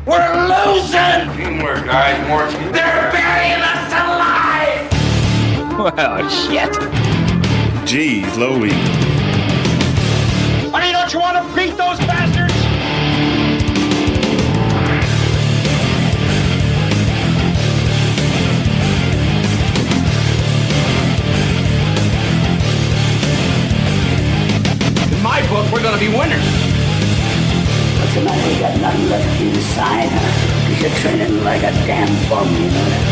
We're losing! Teamwork, guys, more teamwork. They're burying us alive! Well, shit. Jeez, Louie. Honey, don't you want to beat those bastards? In my book, we're gonna be winners. Listen, I ain't got nothing left inside, huh? Cause you're training like a damn bum, you know that?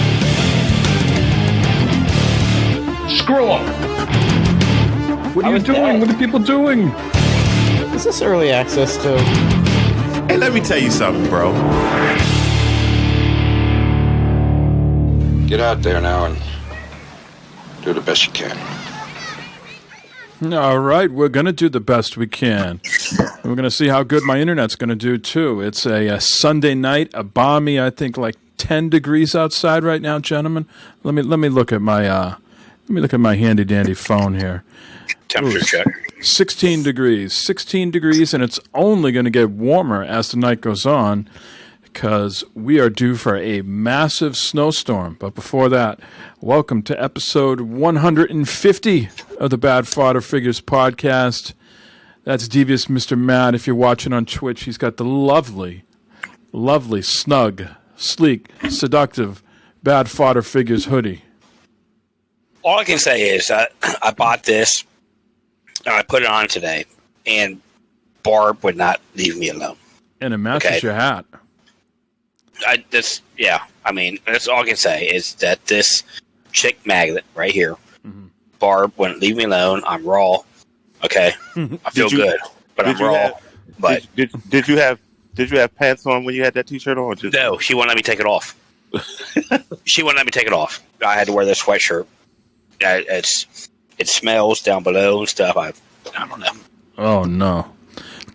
Screw them. What are you doing? What are people doing? Is this early access to? Hey, let me tell you something, bro. Get out there now and do the best you can. All right, we're going to do the best we can. And we're going to see how good my internet's going to do, too. It's a Sunday night, a balmy, I think, like 10 degrees outside right now, gentlemen. Let me look at my handy dandy phone here. Temperature check. 16 degrees, and it's only going to get warmer as the night goes on because we are due for a massive snowstorm. But before that, welcome to episode 150 of the Bad Fodder Figures podcast. That's Devious Mr. Matt. If you're watching on Twitch, he's got the lovely, snug, sleek, seductive Bad Fodder Figures hoodie. All I can say is I bought this and I put it on today, and Barb would not leave me alone. And it matches your hat. That's all I can say is that this chick magnet right here, Barb wouldn't leave me alone. I'm raw. Okay, I feel good, but I'm raw. Did you have pants on when you had that T-shirt on? No, she wouldn't let me take it off. She wouldn't let me take it off. I had to wear this sweatshirt. It smells down below and stuff. I don't know. Oh no.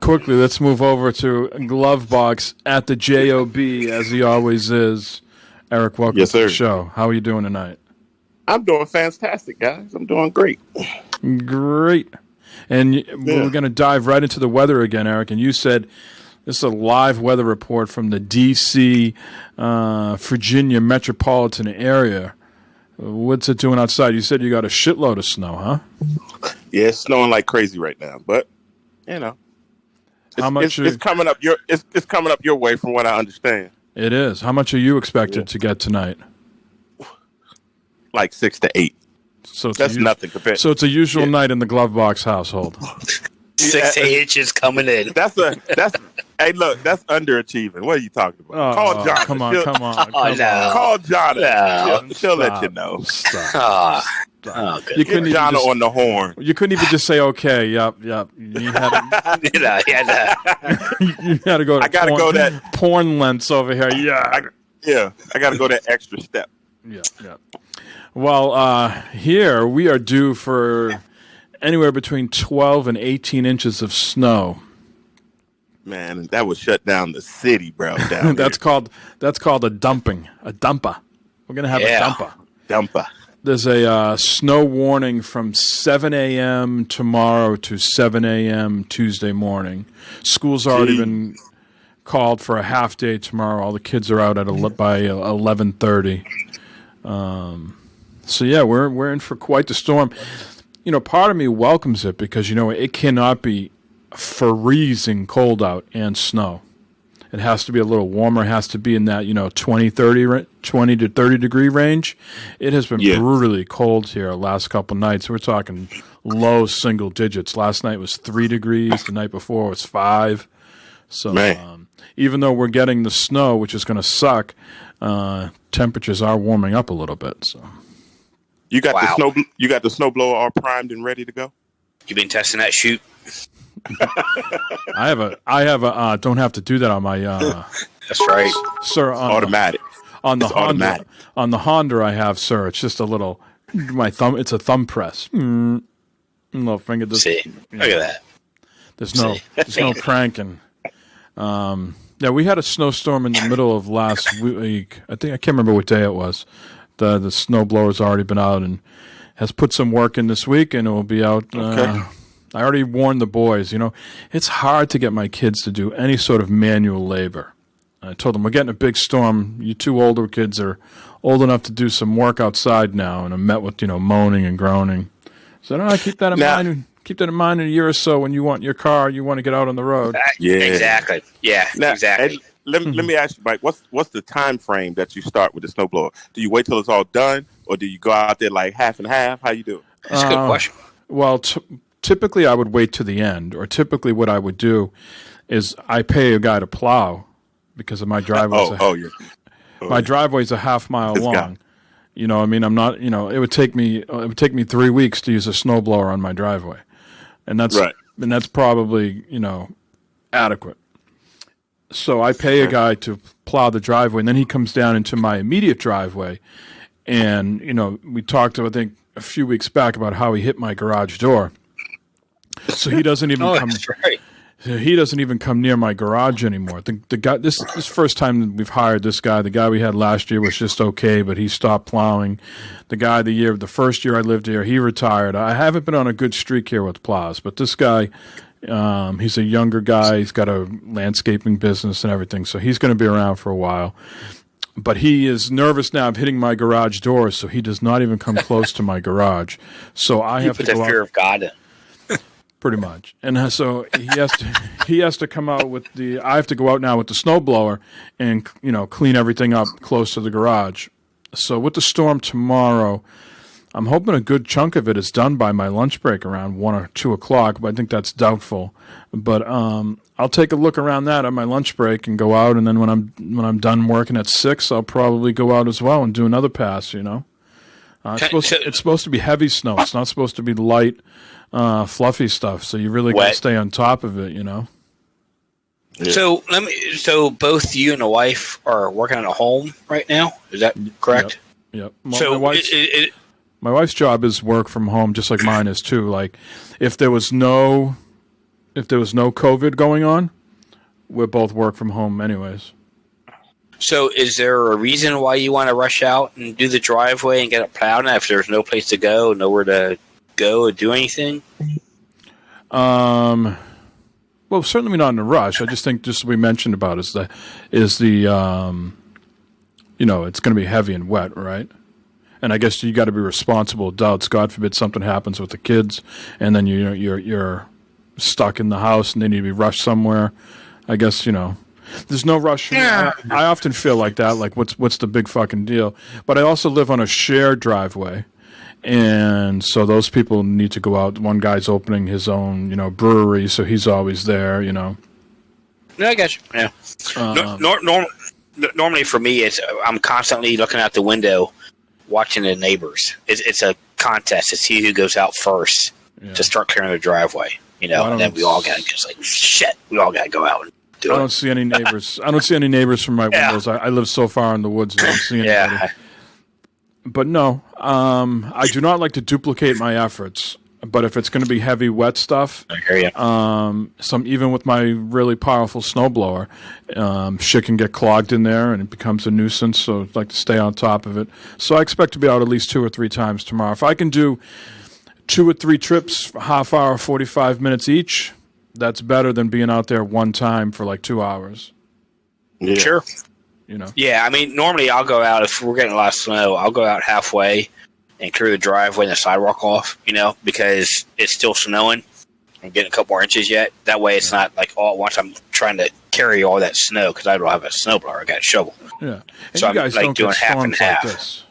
Quickly, let's move over to Glove Box at the JOB, as he always is. Eric, welcome to the show. How are you doing tonight? I'm doing fantastic, guys. I'm doing great. Great. And we're going to dive right into the weather again, Eric. And you said this is a live weather report from the D.C., Virginia metropolitan area. What's it doing outside? You said you got a shitload of snow, huh? Yeah, it's snowing like crazy right now, but you know, it's coming up it's coming up your way, from what I understand. It is. How much are you expected to get tonight? Like 6 to 8. So that's nothing compared. So it's a usual night in the Glove Box household. 6 to 8 inches coming in. Hey, look, that's underachieving. What are you talking about? Call Jonathan. Come on. Call Jonathan. No. She'll let you know. Stop. Good. You couldn't Jonna on the horn. You couldn't even just say, okay, yep. You had to go to I gotta go that porn lengths over here. I gotta go that extra step. Yeah. Well, here we are due for anywhere between 12 and 18 inches of snow. Man, that would shut down the city, bro. That's called a dumping. A dumper. We're gonna have a dumper. There's a snow warning from 7 a.m. tomorrow to 7 a.m. Tuesday morning. School's already been called for a half day tomorrow. All the kids are out by 11:30. So yeah, we're in for quite the storm. You know, part of me welcomes it because it cannot be freezing cold out and snow. It has to be a little warmer. It has to be in that 20 to 30 degree range. It has been brutally cold here last couple nights. We're talking low single digits. Last night was 3 degrees. The night before was 5. So even though we're getting the snow, which is going to suck, temperatures are warming up a little bit. So you got the snowblower all primed and ready to go. You been testing that chute? I have a don't have to do that on my that's right, sir. Automatic. On the Honda I have, sir. It's just a little my thumb. It's a thumb press. Little finger. See, look at that. There's no cranking. Yeah, we had a snowstorm in the middle of last week. I can't remember what day it was. The snowblower's already been out and has put some work in this week, and it will be out. I already warned the boys, it's hard to get my kids to do any sort of manual labor. I told them, we're getting a big storm. You two older kids are old enough to do some work outside now. And I'm met with, moaning and groaning. So I keep that in mind. Keep that in mind in a year or so when you want your car, you want to get out on the road. Yeah, exactly. Yeah, now, exactly. Let me ask you, Mike. What's the time frame that you start with the snowblower? Do you wait till it's all done, or do you go out there like half and half? How you do it? That's a good question. Well, typically I would wait to the end, or typically what I would do is I pay a guy to plow because of my driveway. My driveway's a half mile long. I mean, I'm not. It would take me 3 weeks to use a snowblower on my driveway, and that's right. And that's probably adequate. So I pay a guy to plow the driveway, and then he comes down into my immediate driveway. And, we talked, I think, a few weeks back about how he hit my garage door. So he doesn't even come. That's right. He doesn't even come near my garage anymore. The guy, this first time that we've hired this guy. The guy we had last year was just okay, but he stopped plowing. The first year I lived here, he retired. I haven't been on a good streak here with plows, but this guy. He's a younger guy. He's got a landscaping business and everything, so he's going to be around for a while. But he is nervous now of hitting my garage door, so he does not even come close to my garage. So I have to go out. Fear of God. Pretty much, and so he has to come out with the. I have to go out now with the snowblower and clean everything up close to the garage. So with the storm tomorrow. I'm hoping a good chunk of it is done by my lunch break around 1 or 2 o'clock, but I think that's doubtful. But I'll take a look around that on my lunch break and go out, and then when I'm done working at 6, I'll probably go out as well and do another pass. It's supposed to be heavy snow. It's not supposed to be light, fluffy stuff. So you really got to stay on top of it. Yeah. So both you and the wife are working at a home right now. Is that correct? Yep. Well, so my wife's job is work from home, just like mine is too. Like, if there was no COVID going on, we both work from home anyways. So, is there a reason why you want to rush out and do the driveway and get it plowed? If there's no place to go, nowhere to go or do anything? Well, certainly not in a rush. I just think, just as we mentioned about, it's going to be heavy and wet, right? And I guess you got to be responsible adults. God forbid something happens with the kids, and then you're stuck in the house, and they need to be rushed somewhere. I guess there's no rush. I often feel like that. Like, what's the big fucking deal? But I also live on a shared driveway, and so those people need to go out. One guy's opening his own brewery, so he's always there. No, I got you. Yeah. Normally for me, I'm constantly looking out the window. Watching the neighbors. It's a contest to see who goes out first to start clearing the driveway. And then we all got to just shit. We all got to go out and do it. I don't see any neighbors. I don't see any neighbors from my windows. I live so far in the woods. I don't see anybody. Yeah. But no, I do not like to duplicate my efforts. But if it's going to be heavy, wet stuff, I hear you. Even with my really powerful snowblower, shit can get clogged in there and it becomes a nuisance. So I'd like to stay on top of it. So I expect to be out at least 2 or 3 times tomorrow. If I can do 2 or 3 trips, half hour, 45 minutes each, that's better than being out there one time for like 2 hours. Yeah. Sure. Yeah, I mean, normally I'll go out if we're getting a lot of snow. I'll go out halfway and clear the driveway and the sidewalk off, because it's still snowing. I'm getting a couple more inches yet. That way it's not like all at once I'm trying to carry all that snow because I don't have a snowblower. I got a shovel. Yeah. And so you guys I'm don't doing get half and half. Like this.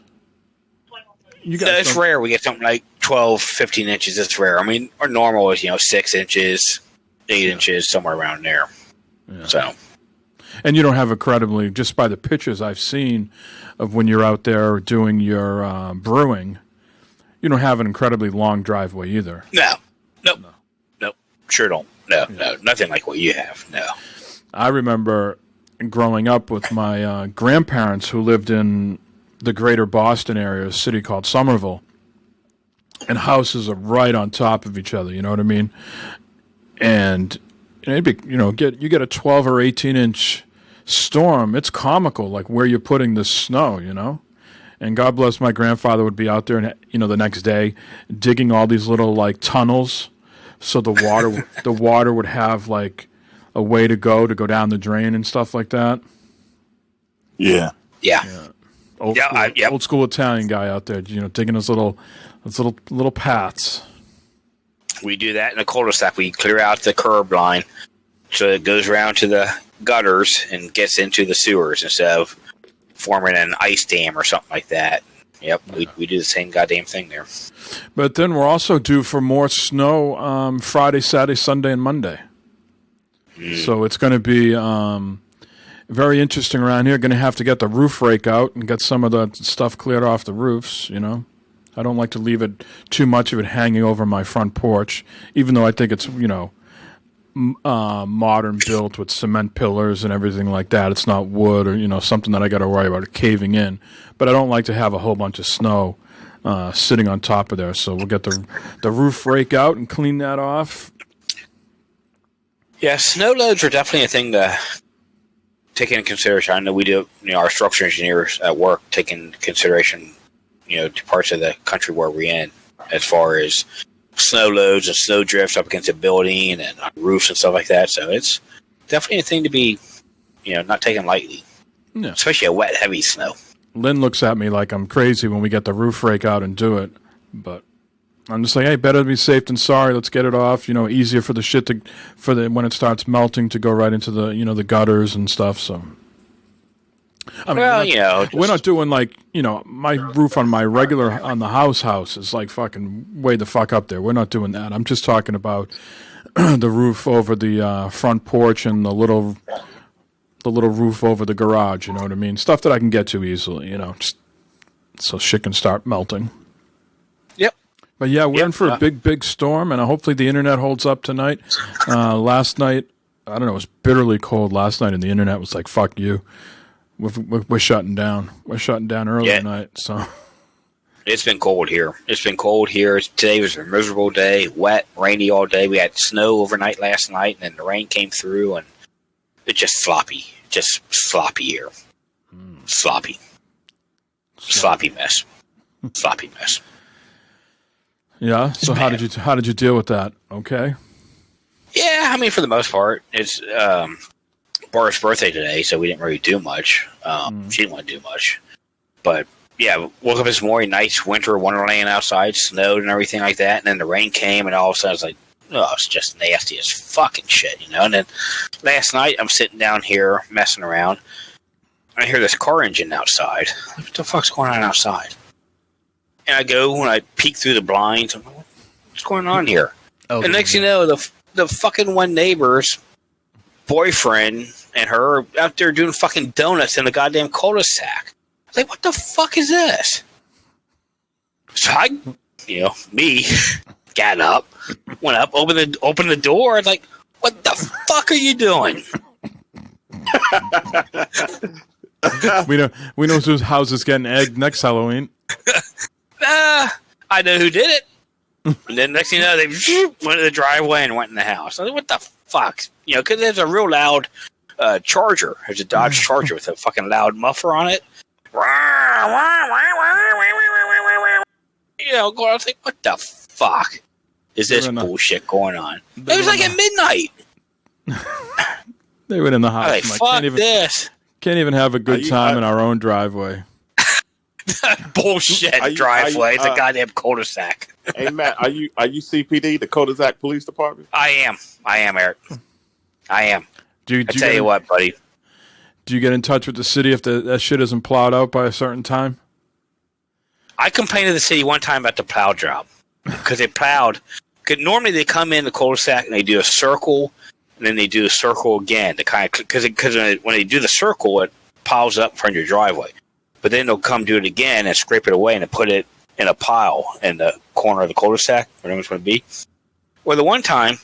It's rare we get something like 12, 15 inches. It's rare. I mean, our normal is, 6 inches, 8 inches, somewhere around there. Yeah. So. And you don't have just by the pictures I've seen of when you're out there doing your brewing, you don't have an incredibly long driveway either. No. Sure don't. No, nothing like what you have. No. I remember growing up with my grandparents who lived in the greater Boston area, a city called Somerville, and houses are right on top of each other, you know what I mean? And it'd be, you get a 12 or 18 inch storm, it's comical, like where you're putting the snow, And God bless my grandfather would be out there, and the next day digging all these little like tunnels, so the water would have like a way to go down the drain and stuff like that. Yeah. Yeah. Old school Italian guy out there, digging those little paths. We do that in a cul-de-sac. We clear out the curb line so it goes around to the gutters and gets into the sewers instead of forming an ice dam or something like that. Yep, we do the same goddamn thing there. But then we're also due for more snow Friday, Saturday, Sunday, and Monday. So it's going to be very interesting around here. Going to have to get the roof rake out and get some of the stuff cleared off the roofs, I don't like to leave it too much of it hanging over my front porch, even though I think it's, modern built with cement pillars and everything like that. It's not wood or, something that I got to worry about caving in. But I don't like to have a whole bunch of snow sitting on top of there. So we'll get the roof rake out and clean that off. Yeah, snow loads are definitely a thing to take into consideration. I know we do, our structural engineers at work take into consideration, to parts of the country where we're in as far as snow loads and snow drifts up against a building and on roofs and stuff like that. So it's definitely a thing to be, not taken lightly, especially a wet, heavy snow. Lynn looks at me like I'm crazy when we get the roof rake out and do it, but I'm just like, hey, better to be safe than sorry. Let's get it off. Easier for the shit when it starts melting to go right into the the gutters and stuff. So. I mean, we're not doing like, my roof on my on the house is like fucking way the fuck up there. We're not doing that. I'm just talking about the roof over the front porch and the little roof over the garage. You know what I mean? Stuff that I can get to easily. Just so shit can start melting. Yep. But yeah, we're in for a big storm, and hopefully the internet holds up tonight. Last night, I don't know, it was bitterly cold last night, and the internet was like, "Fuck you." We're shutting down. We're shutting down early tonight. So it's been cold here. Today was a miserable day, wet, rainy all day. We had snow overnight last night, and then the rain came through, and it's just sloppy here. Sloppy mess. Sloppy mess. Yeah. So how did you deal with that? Okay. Yeah, I mean, for the most part, it's Barbara's birthday today, so we didn't really do much. She didn't want to do much. But, yeah, woke up this morning, nice winter wonderland outside, snowed and everything like that, and then the rain came, and all of a sudden I was like, oh, it's just nasty as fucking shit, And then last night, I'm sitting down here messing around. I hear this car engine outside. What the fuck's going on outside? And I go, and I peek through the blinds. I'm like, what's going on here? Oh, and next thing you know, the fucking one neighbor's boyfriend and her are out there doing fucking donuts in the goddamn cul-de-sac. I was like, what the fuck is this? So I, me, got up, went up, opened the door. I was like, what the fuck are you doing? we know whose house is getting egged next Halloween. I know who did it. And then next thing you know, they went to the driveway and went in the house. I was like, what the fuck? Because there's a real loud Charger. There's a Dodge Charger with a fucking loud muffler on it. I was like, what the fuck is this bullshit going on? It was like at midnight. They went in the house. Like, fuck this. Can't even have a good time in our own driveway. Bullshit driveway. It's a goddamn cul-de-sac. Hey Matt, are you CPD, the cul-de-sac police department? I am, Eric. I am. I tell you what, buddy. Do you get in touch with the city if that shit isn't plowed out by a certain time? I complained to the city one time about the plow job because they plowed. Cause normally they come in the cul-de-sac and they do a circle, and then they do a circle again to kind of because when they do the circle, it piles up in front of your driveway. But then they'll come do it again and scrape it away and put it in a pile in the corner of the cul-de-sac, whatever it's going to be. Well, the one time,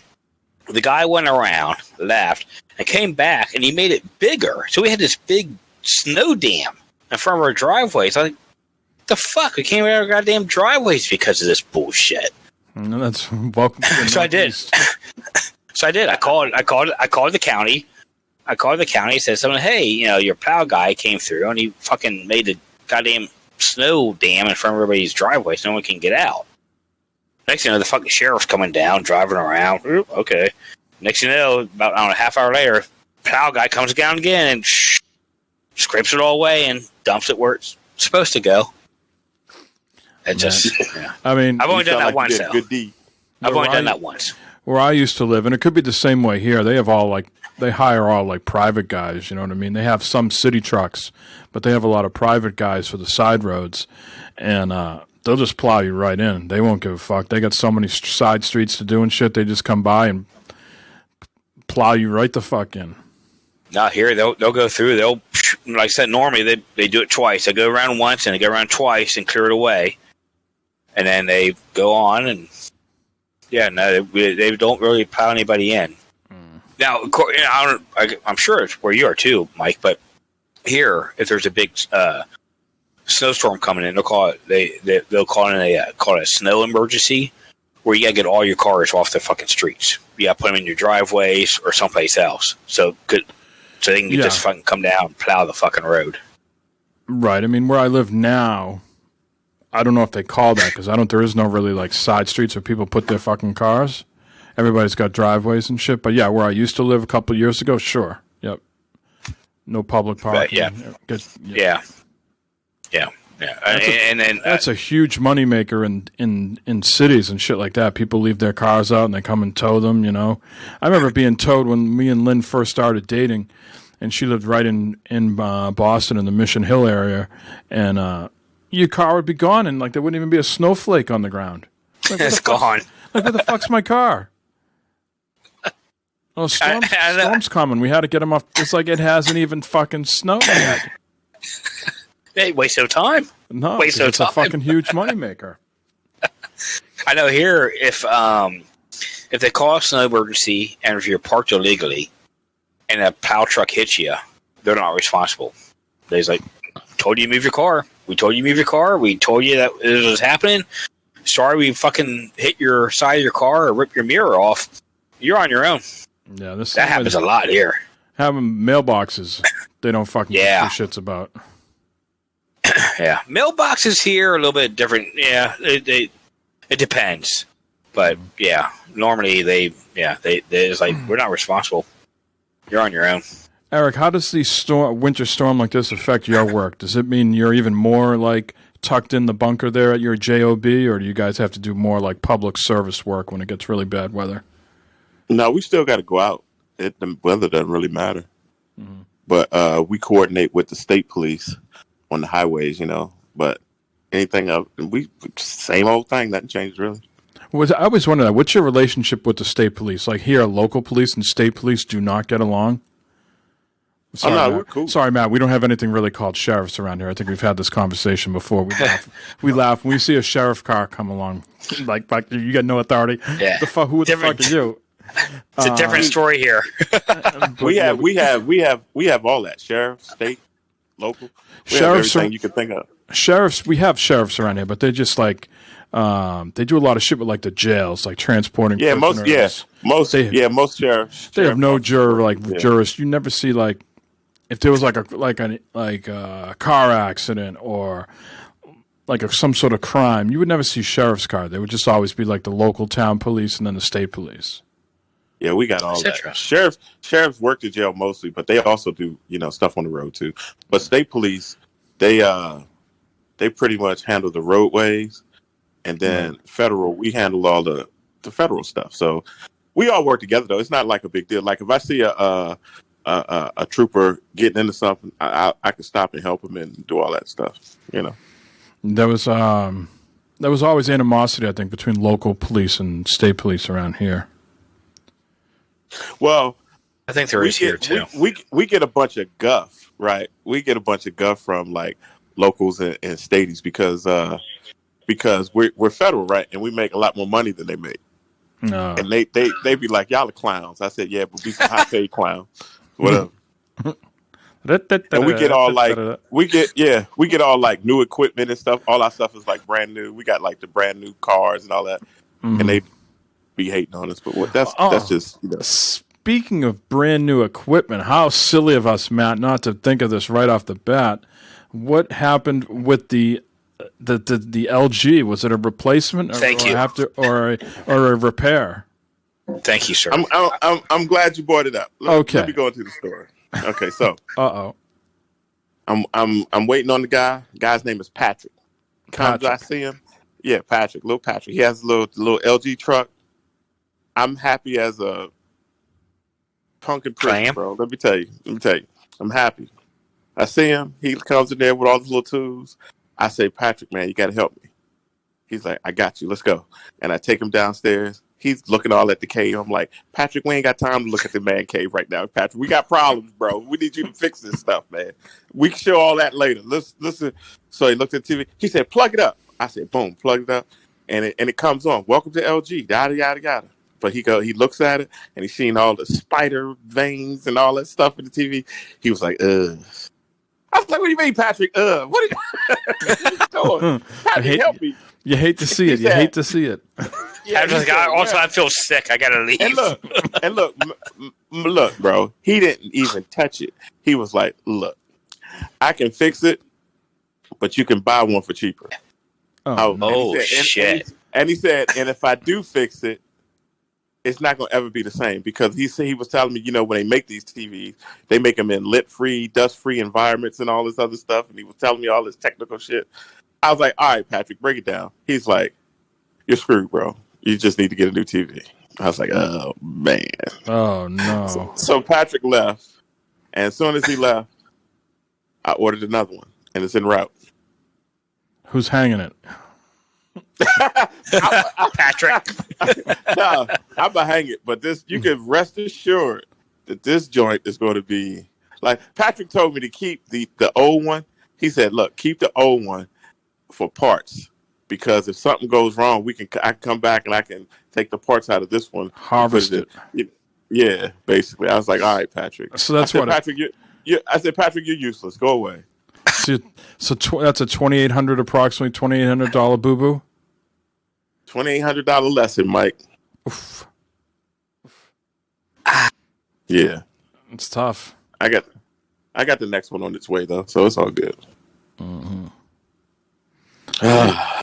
the guy went around, left, and came back, and he made it bigger. So we had this big snow dam in front of our driveways. I was like, the fuck? We can't get our goddamn driveways because of this bullshit. No, that's welcome. So I did. I called the county. I called the county, said something, hey, your plow guy came through and he fucking made the goddamn snow dam in front of everybody's driveway so no one can get out. Next thing you know, the fucking sheriff's coming down, driving around. Okay. Next thing you know, about a half hour later, plow guy comes down again and scrapes it all away and dumps it where it's supposed to go. It just, I mean, I've only done that once. Good deed. I've only done that once. Where I used to live, and it could be the same way here. They hire all like private guys. You know what I mean? They have some city trucks, but they have a lot of private guys for the side roads, and they'll just plow you right in. They won't give a fuck. They got so many side streets to do and shit. They just come by and plow you right the fuck in. Not here. They'll go through. They'll, like I said, normally they do it twice. They go around once and they go around twice and clear it away, and then they go on and they don't really plow anybody in. Now, I'm sure it's where you are too, Mike. But here, if there's a big snowstorm coming in, they'll call it a snow emergency, where you gotta get all your cars off the fucking streets. You gotta put them in your driveways or someplace else, so they can just fucking come down and plow the fucking road. Right. I mean, where I live now, I don't know if they call that because there is no really like side streets where people put their fucking cars. Everybody's got driveways and shit. But yeah, where I used to live a couple of years ago, sure. Yep. No public parking. Yeah. And then that's a huge moneymaker in cities and shit like that. People leave their cars out and they come and tow them, you know. I remember being towed when me and Lynn first started dating, and she lived right in Boston in the Mission Hill area, and your car would be gone and like there wouldn't even be a snowflake on the ground. Like, it's gone. Like, where the fuck's my car? Oh, storm's coming. We had to get him off. It's like it hasn't even fucking snowed yet. Hey, waste no time. No, waste no it's time. A fucking huge moneymaker. I know here, if they call a snow emergency and if you're parked illegally and a plow truck hits you, they're not responsible. They're like, told you to move your car. We told you to move your car. We told you that this was happening. Sorry we fucking hit your side of your car or rip your mirror off. You're on your own. Yeah, that happens a lot here. Having mailboxes, they don't fucking give two shits about. Yeah, mailboxes here are a little bit different. Yeah, it depends, but yeah, normally they it's like we're not responsible. You're on your own. Eric, how does the winter storm like this affect your work? Does it mean you're even more like tucked in the bunker there at your job, or do you guys have to do more like public service work when it gets really bad weather? No, we still got to go out. The weather doesn't really matter, but we coordinate with the state police on the highways, you know. But anything else, same old thing. Nothing changed really. I always wondered that. What's your relationship with the state police? Like here, local police and state police do not get along. Sorry, no, Matt. we're cool. Sorry, Matt. We don't have anything really called sheriffs around here. I think we've had this conversation before. We laugh when we see a sheriff car come along. Like you got no authority. Yeah. Who the fuck are you? It's a different story here. we have all that. Sheriff, state, local. We have everything you can think of. Sheriffs, we have sheriffs around here, but they're just like they do a lot of shit with like the jails, like transporting. Most sheriffs. They have no jurist. You never see like if there was like a car accident or like some sort of crime, you would never see sheriff's car. They would just always be like the local town police and then the state police. Yeah, we got all that. Sheriffs work the jail mostly, but they also do, stuff on the road too. But state police, they pretty much handle the roadways, and then federal, we handle all the federal stuff. So we all work together though. It's not like a big deal. Like if I see a trooper getting into something, I can stop and help him and do all that stuff. There was always animosity, I think, between local police and state police around here. Well, I think there is here too. We get a bunch of guff, right? We get a bunch of guff from like locals and staties because we're federal, right? And we make a lot more money than they make. No. And they be like, y'all are clowns. I said, yeah, but we some high paid clowns. Whatever. And we get all like new equipment and stuff. All our stuff is like brand new. We got like the brand new cars and all that. Mm-hmm. And they be hating on us, but that's just Speaking of brand new equipment, how silly of us, Matt, not to think of this right off the bat. What happened with the LG? Was it a replacement or a repair? Thank you, sir. I'm glad you brought it up. Let me go into the story. Okay, so I'm waiting on the guy. Guy's name is Patrick. Comes, I see him. Yeah, Patrick, little Patrick. He has a little LG truck. I'm happy as a pumpkin prick, bro. Let me tell you. I'm happy. I see him. He comes in there with all the little tools. I say, Patrick, man, you got to help me. He's like, I got you. Let's go. And I take him downstairs. He's looking all at the cave. I'm like, Patrick, we ain't got time to look at the man cave right now. Patrick, we got problems, bro. We need you to fix this stuff, man. We can show all that later. Listen. So he looked at the TV. He said, plug it up. I said, boom, plug it up. And it comes on. Welcome to LG. Yada, yada, yada. But he looks at it, and he's seeing all the spider veins and all that stuff in the TV. He was like, ugh. I was like, what do you mean, Patrick? What are you doing? Patrick, help me. You hate to see it. You hate to see it. Yeah, I feel sick. I gotta leave. And look, bro. He didn't even touch it. He was like, look, I can fix it, but you can buy one for cheaper. Shit. And he said, and if I do fix it, it's not going to ever be the same, because he was telling me, when they make these TVs, they make them in lit-free, dust-free environments and all this other stuff. And he was telling me all this technical shit. I was like, all right, Patrick, break it down. He's like, you're screwed, bro. You just need to get a new TV. I was like, oh, man. Oh, no. So Patrick left. And as soon as he left, I ordered another one. And it's en route. Who's hanging it? Patrick. No, I'm gonna hang it, but you can rest assured that this joint is going to be like, Patrick told me to keep the old one. He said, look, keep the old one for parts, because if something goes wrong, I can come back and I can take the parts out of this one, harvest it. Yeah, basically. I was like, all right, Patrick. So that's Patrick, I said, Patrick, you're useless. Go away. So that's a $2,800, approximately $2,800 boo-boo? $2,800 lesson, Mike. Oof. Yeah. It's tough. I got the next one on its way, though, so it's all good. Mm-hmm.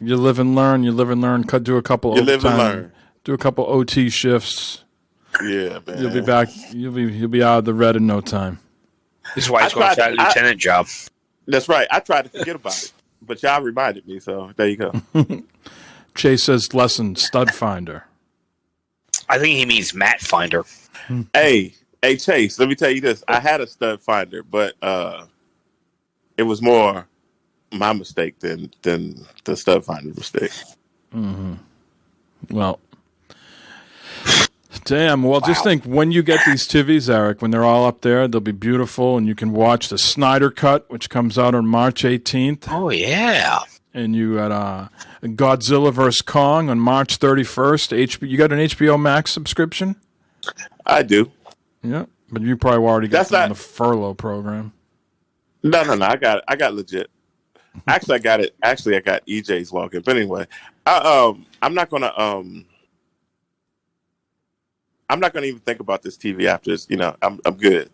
You live and learn. Do a couple. Do a couple OT shifts. Yeah, man. You'll be back. You'll be out of the red in no time. This is why he's going for that lieutenant job. That's right. I tried to forget about it, but y'all reminded me, so there you go. Chase says lesson stud finder. I think he means mat finder. Hey, Chase, let me tell you this. I had a stud finder, but it was more my mistake than the stud finder mistake. Mm-hmm. Well, damn. Well, just think, when you get these TVs, Eric, when they're all up there, they'll be beautiful, and you can watch the Snyder cut, which comes out on March 18th. Oh, yeah. And you got Godzilla vs. Kong on March 31st. You got an HBO Max subscription? I do. Yeah, but you probably already got on the furlough program. No. I got legit. Actually, I got it. Actually, I got EJ's login. But anyway, I'm not gonna even think about this TV after this. I'm good.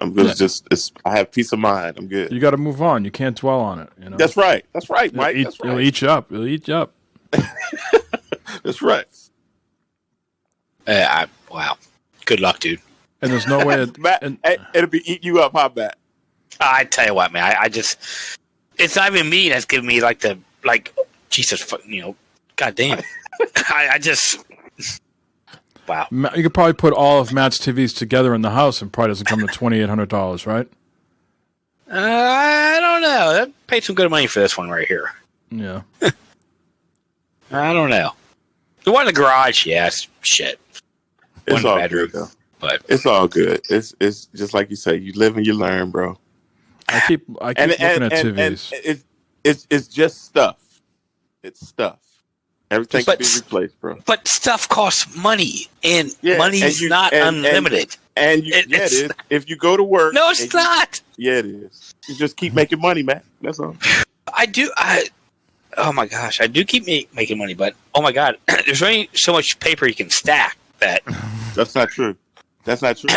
I'm good. Yeah. I have peace of mind. I'm good. You got to move on. You can't dwell on it. That's right, Mike. It'll eat you up. It'll eat you up. That's right. Wow. Good luck, dude. And there's no way. It'll be eating you up, huh, Matt? I tell you what, man. I just, it's not even me that's giving me Jesus, goddamn. I just. Wow. You could probably put all of Matt's TVs together in the house and probably doesn't come to $2,800, right? I don't know. I paid some good money for this one right here. Yeah. I don't know. The one in the garage, yes, shit. It's all bedroom, good, though. But it's all good. It's just like you say. You live and you learn, bro. I keep looking at TVs. And it's just stuff. It's stuff. Everything can be replaced, bro. But stuff costs money, and money is not unlimited. It is. If you go to work, no, it's not. Yeah, it is. You just keep making money, man. That's all. I do. Oh my gosh, I do keep making money, but oh my god, there's only so much paper you can stack. That's not true. That's not true.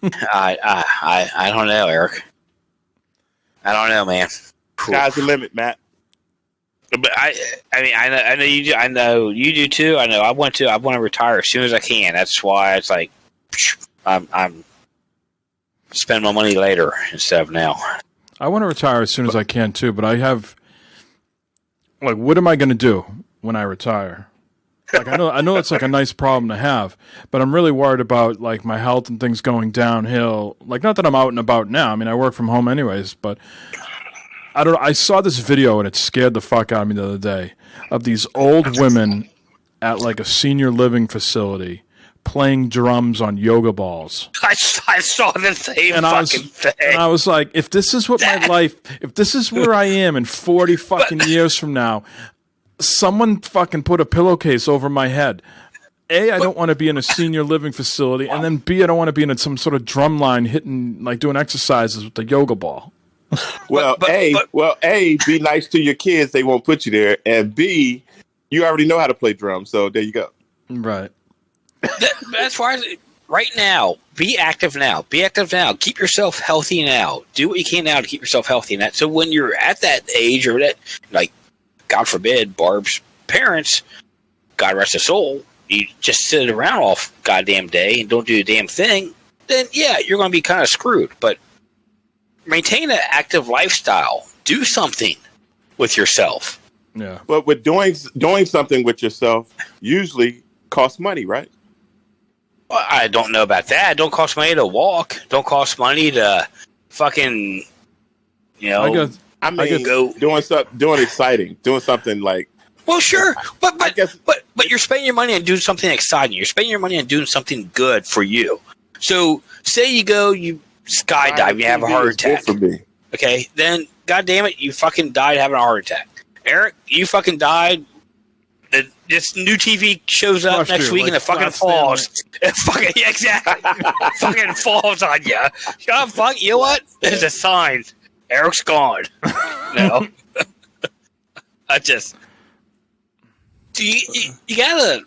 I don't know, Eric. I don't know, man. Sky's the limit, Matt. But I mean, I know you do. I know you do too. I know I want to retire as soon as I can. That's why it's like I'm spend my money later instead of now. I want to retire as soon as I can too, but I have like, what am I going to do when I retire? Like, I know it's like a nice problem to have, but I'm really worried about like my health and things going downhill. Like, not that I'm out and about now. I mean, I work from home anyways, but I don't know. I saw this video and it scared the fuck out of me the other day of these old women at like a senior living facility playing drums on yoga balls. I saw the same thing. And I was like, if this is what my life, if this is where I am in 40 fucking years from now, someone fucking put a pillowcase over my head. A, I don't want to be in a senior living facility, and then B, I don't want to be in some sort of drum line hitting, like doing exercises with the yoga ball. Well, A, be nice to your kids. They won't put you there. And B, you already know how to play drums. So there you go. Right. As far as right now, be active now. Be active now. Keep yourself healthy now. Do what you can now to keep yourself healthy now. So when you're at that age or that, like, God forbid, Barb's parents, God rest his soul, you just sit around all goddamn day and don't do a damn thing, then yeah, you're going to be kind of screwed. But maintain an active lifestyle. Do something with yourself. Yeah. But with doing something with yourself usually costs money, right? Well, I don't know about that. It don't cost money to walk. Don't cost money to fucking, you know. I mean, doing exciting, doing something like. Well, sure, but you're spending your money on doing something exciting. You're spending your money on doing something good for you. So, say you skydive, you have a heart attack. For me. Okay, then, God damn it, you fucking died having a heart attack. Eric, you fucking died. This new TV shows up next week and it fucking falls. It fucking exactly. Fucking falls on you. Fuck, you know what? There's a sign. Eric's gone. No. I just. You gotta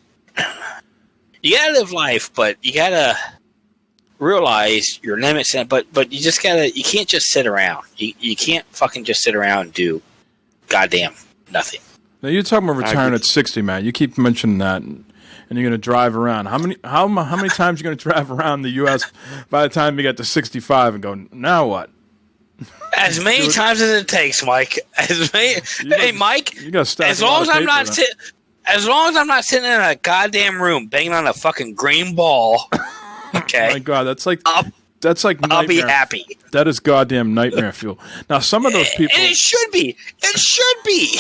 live life, but you gotta realize your limits. But you just gotta. You can't just sit around. You can't fucking just sit around and do goddamn nothing. Now you're talking about retiring at 60, Matt. You keep mentioning that, and you're going to drive around. How many times are you going to drive around the U.S. by the time you get to 65 and go, now what? As many times as it takes, Mike. Mike. You got to as long as I'm not sitting in a goddamn room banging on a fucking green ball. Okay. Oh my God, that's like nightmare. I'll be happy. That is goddamn nightmare fuel. Now some of those people, and it should be. It should be.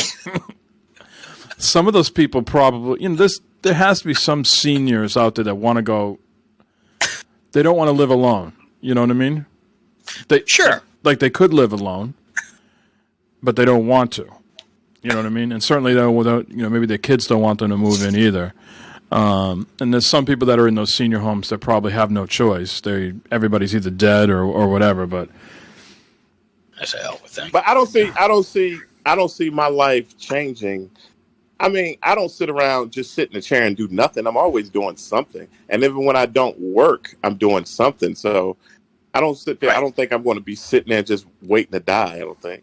Some of those people probably, there has to be some seniors out there that want to go. They don't want to live alone. You know what I mean? Sure. Like they could live alone, but they don't want to. You know what I mean? And certainly, maybe their kids don't want them to move in either. And there's some people that are in those senior homes that probably have no choice. Everybody's either dead or whatever. But that's a hell of a thing. But I don't see my life changing. I mean, I don't sit around just sit in a chair and do nothing. I'm always doing something. And even when I don't work, I'm doing something. So I don't sit there. Right. I don't think I'm going to be sitting there just waiting to die. I don't think.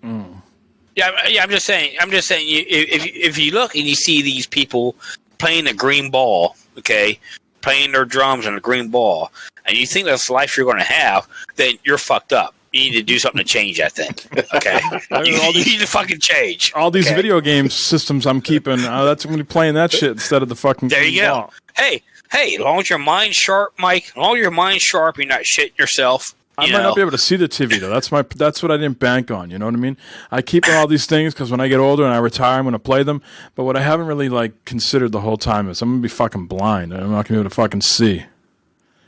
Yeah. I'm just saying. If you look and you see these people playing a green ball, okay, playing their drums on a green ball, and you think that's the life you're going to have, then you're fucked up. You need to do something to change that thing. Okay, you need to fucking change. All these video game systems I'm keeping. That's going to be playing that shit instead of the fucking. There you go. Ball. Hey, as long as your mind's sharp, Mike. As long as your mind's sharp, you're not shitting yourself. I might not be able to see the TV though. That's what I didn't bank on. You know what I mean? I keep all these things because when I get older and I retire, I'm going to play them. But what I haven't really considered the whole time is I'm going to be fucking blind. I'm not going to be able to fucking see.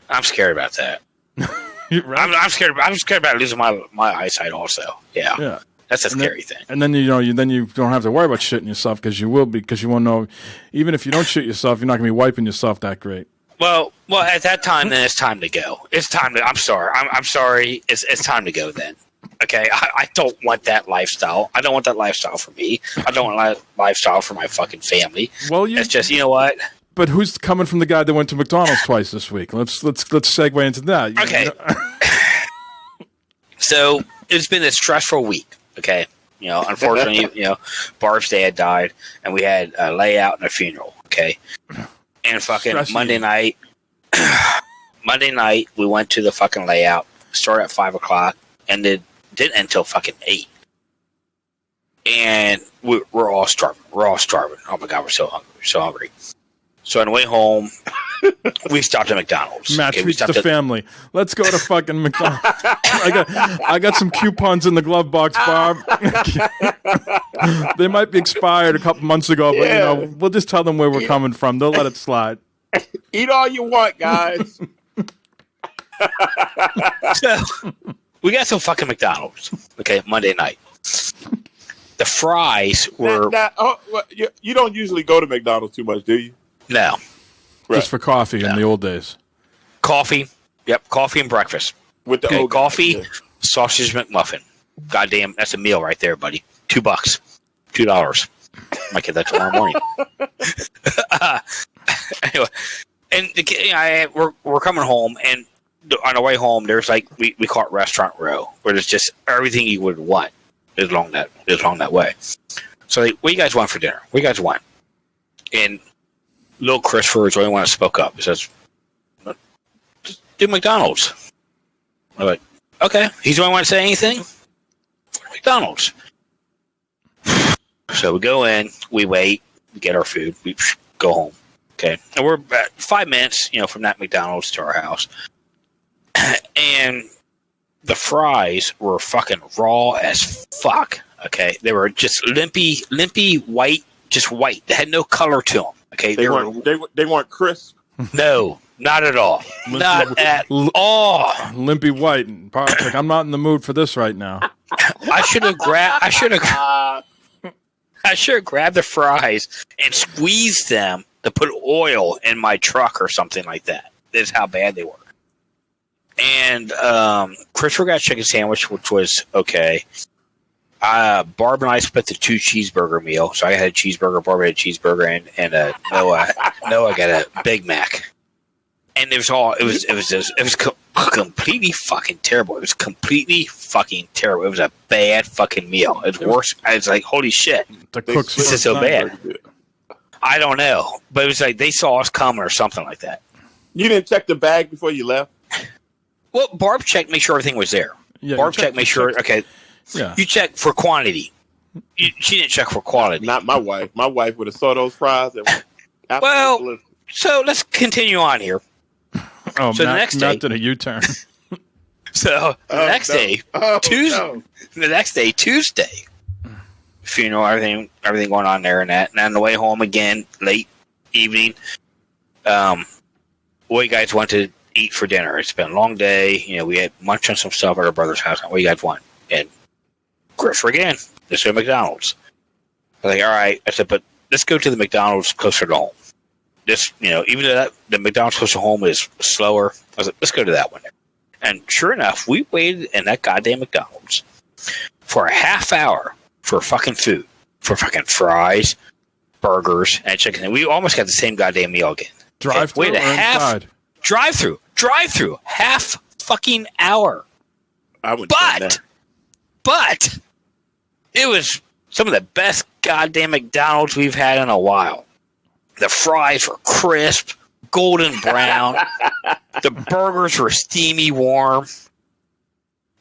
I'm scared about that. Right? I'm scared. I'm scared about losing my eyesight. Also, yeah. That's a scary thing. And then you don't have to worry about shitting yourself because you won't know. Even if you don't shit yourself, you're not going to be wiping yourself that great. Well, at that time, then it's time to go. It's time to. I'm sorry. I'm sorry. It's time to go then. Okay, I don't want that lifestyle. I don't want that lifestyle for me. I don't want that lifestyle for my fucking family. Well, it's just, you know what? But who's coming from the guy that went to McDonald's twice this week? Let's segue into that. Okay. So it's been a stressful week. Okay, unfortunately, Barb's dad died, and we had a layout and a funeral. Okay, and fucking Monday night, we went to the fucking layout. Started at 5:00, ended didn't end until fucking 8. And we're all starving. Oh my God, we're so hungry. So on the way home, we stopped at McDonald's. Matt treats the family. Let's go to fucking McDonald's. I got some coupons in the glove box, Barb. They might be expired a couple months ago, but we'll just tell them where we're coming from. They'll let it slide. Eat all you want, guys. So we got some fucking McDonald's. Okay, Monday night. The fries were. You don't usually go to McDonald's too much, do you? No. Right. Just for coffee in the old days. Coffee. Yep, coffee and breakfast. With the coffee, sausage McMuffin. Goddamn, that's a meal right there, buddy. $2. $2. Might get that tomorrow morning. Anyway, and we're coming home, and on the way home, there's we call it Restaurant Row, where there's just everything you would want is along that way. So, what do you guys want for dinner? What do you guys want? And little Christopher is the only one that spoke up. He says, "Just do McDonald's." I'm like, "Okay." He's the only one to say anything. McDonald's. So we go in, we wait, we get our food, we go home. Okay, and we're about 5 minutes, from that McDonald's to our house, and the fries were fucking raw as fuck. Okay, they were just limpy white, just white. They had no color to them. Okay, they weren't crisp. No, not at all. Not at all. Limpy white. Like, I'm not in the mood for this right now. I should have grabbed the fries and squeezed them to put oil in my truck or something like that. That's how bad they were. And Christopher got a chicken sandwich, which was okay. Barb and I split the 2 cheeseburger meal. So I had a cheeseburger, Barb had a cheeseburger, and Noah got a Big Mac. And it was completely fucking terrible. It was completely fucking terrible. It was a bad fucking meal. It was worse. I was like, holy shit. The cooks this is so bad. I don't know. But it was like they saw us coming or something like that. You didn't check the bag before you left? Well, Barb checked, make sure everything was there. Yeah, Barb checked, make sure. Okay. Yeah. You checked for quantity. She didn't check for quality. Not my wife. My wife would have saw those fries. Well, so let's continue on here. Oh, so Matt did a U-turn. So the next day, Tuesday, funeral, everything going on there and that. And on the way home again, late evening, what you guys want to eat for dinner? It's been a long day. We had lunch on some stuff at our brother's house. What do you guys want? And Christopher again, let's go to McDonald's. I was like, all right. I said, but let's go to the McDonald's closer to home. This, even though the McDonald's close to home is slower, I was like, let's go to that one there. And sure enough, we waited in that goddamn McDonald's for a half hour for fucking food, for fucking fries, burgers, and chicken. And we almost got the same goddamn meal again. Drive-through or inside? Drive-through, half fucking hour. But it was some of the best goddamn McDonald's we've had in a while. The fries were crisp, golden brown. The burgers were steamy warm.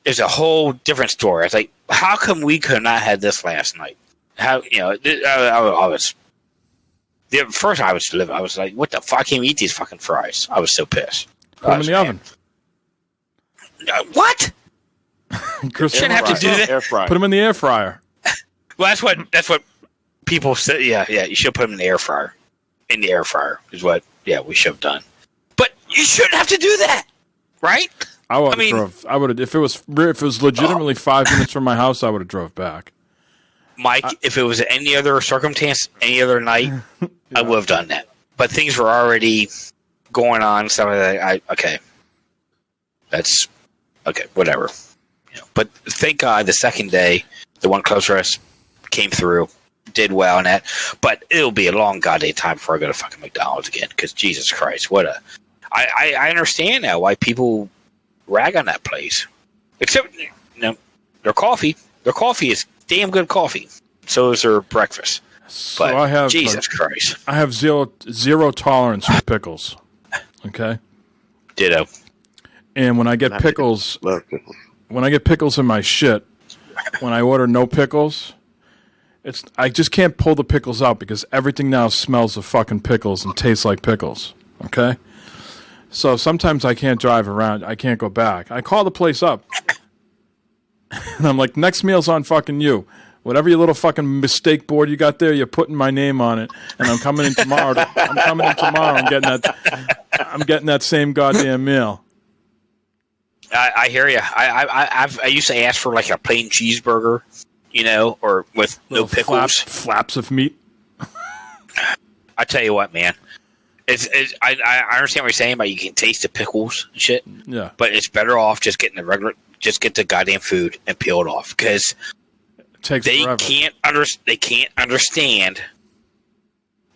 It's a whole different story. I was like, how come we could not have this last night? I was the first I was like, what the fuck? I can't eat these fucking fries. I was so pissed. Put them in the oven. What? Shouldn't have to do that. Air fryer. Put them in the air fryer. Well, that's what people say. Yeah, you should put them in the air fryer. In the air fryer is what, we should have done. But you shouldn't have to do that, right? I would have if it was legitimately 5 minutes from my house, I would have drove back. Mike, if it was any other circumstance, any other night, I would have done that. But things were already going on, stuff like that. Okay. That's okay, whatever. But thank God the second day, the one closer to us came through. Did well in that, but it'll be a long goddamn time before I go to fucking McDonald's again. Because Jesus Christ, I understand now why people rag on that place. Except, their coffee is damn good coffee. So is their breakfast. So but I have Jesus Christ, I have zero tolerance for pickles. Okay, ditto. And when I get pickles, love pickles. when I get pickles in my shit, when I order no pickles, I just can't pull the pickles out because everything now smells of fucking pickles and tastes like pickles. Okay? So sometimes I can't drive around. I can't go back. I call the place up. And I'm like, next meal's on fucking you. Whatever your little fucking mistake board you got there, you're putting my name on it. And I'm coming in tomorrow. I'm getting that same goddamn meal. I hear you. I used to ask for like a plain cheeseburger, or with no pickles, flaps of meat. I tell you what, man. I understand what you're saying about you can taste the pickles and shit. Yeah, but it's better off just getting just get the goddamn food and peel it off because they can't understand.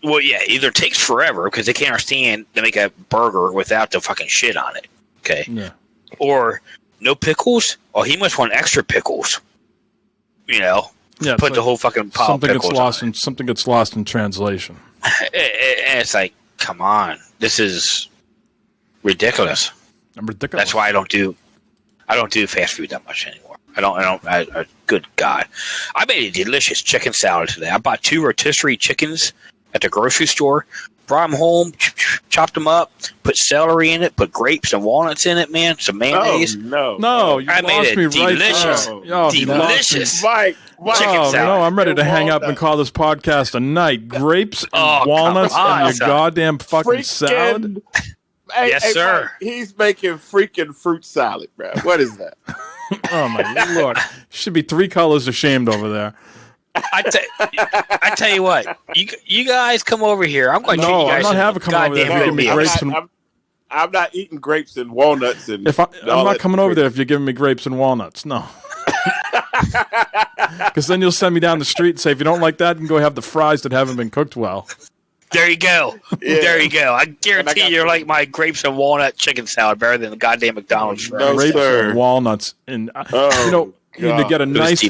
Well, yeah, either it takes forever because they can't understand to make a burger without the fucking shit on it. Okay. Yeah. Or no pickles? Oh, he must want extra pickles. Yeah, put the whole fucking pile of pickles something gets lost in translation. And it's like, come on, this is ridiculous. I'm ridiculous. That's why I don't do fast food that much anymore. Good God. I made a delicious chicken salad today. I bought 2 rotisserie chickens at the grocery store, brought them home, chopped them up, put celery in it, put grapes and walnuts in it, man, some mayonnaise. No, you I lost made me it delicious. Delicious. Mike, chicken salad. No, I'm ready to hang up and call this podcast a night. Grapes and walnuts and your goddamn fucking salad? Yes, sir. Mike, he's making freaking fruit salad, bro. What is that? Oh, my Lord. Should be 3 colors ashamed over there. I tell you what, you guys come over here. I'm going to treat you guys. I'm not having come over there. If you give me grapes I'm not eating grapes and walnuts. And I'm not coming over there if you're giving me grapes and walnuts. No. Because then you'll send me down the street and say, if you don't like that, you can go have the fries that haven't been cooked well. There you go. Yeah. There you go. I guarantee you're like my grapes and walnut chicken salad better than the goddamn McDonald's fries. No, grapes and walnuts. And, you get a nice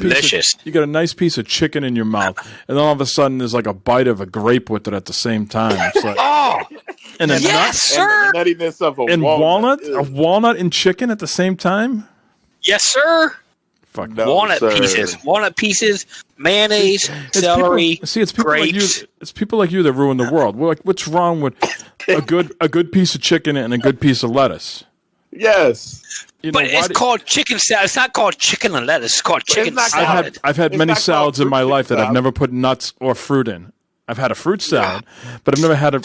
piece of chicken in your mouth, and then all of a sudden there's like a bite of a grape with it at the same time. It's like, and a yes, sir. And the nuttiness of a walnut and chicken at the same time. Yes, sir. Fuck no, walnut pieces, mayonnaise, celery. It's people grapes. like you. It's people like you that ruin the world. What's wrong with a good piece of chicken and a good piece of lettuce? Yes. But it's called chicken salad. It's not called chicken and lettuce. It's called chicken salad. I've had many salads in my life that I've never put nuts or fruit in. I've had a fruit salad, but I've never had a...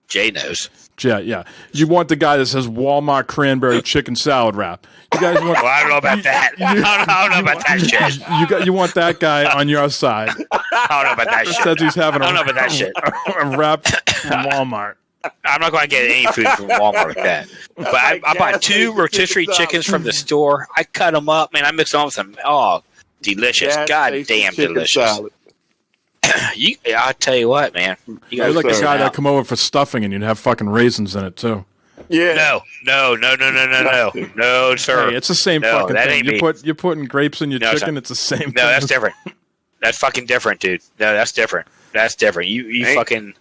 Jay knows. Yeah. You want the guy that says Walmart cranberry chicken salad wrap. You guys want... Well, I don't know about that. I don't know about that shit. You want that guy on your side. I don't know about that shit. Says he's having I don't know about that shit. A wrap from Walmart. I'm not going to get any food from Walmart like that. But I bought 2 rotisserie chickens from the store. I cut them up, man. I mixed them with some. Oh, delicious! Goddamn delicious. I'll tell you what, man. You're like a guy that come over for stuffing, and you'd have fucking raisins in it too. Yeah. No, sir. Hey, it's the same fucking thing. You're putting grapes in your chicken. It's the same thing. No, that's different. That's fucking different, dude. No, that's different. You fucking.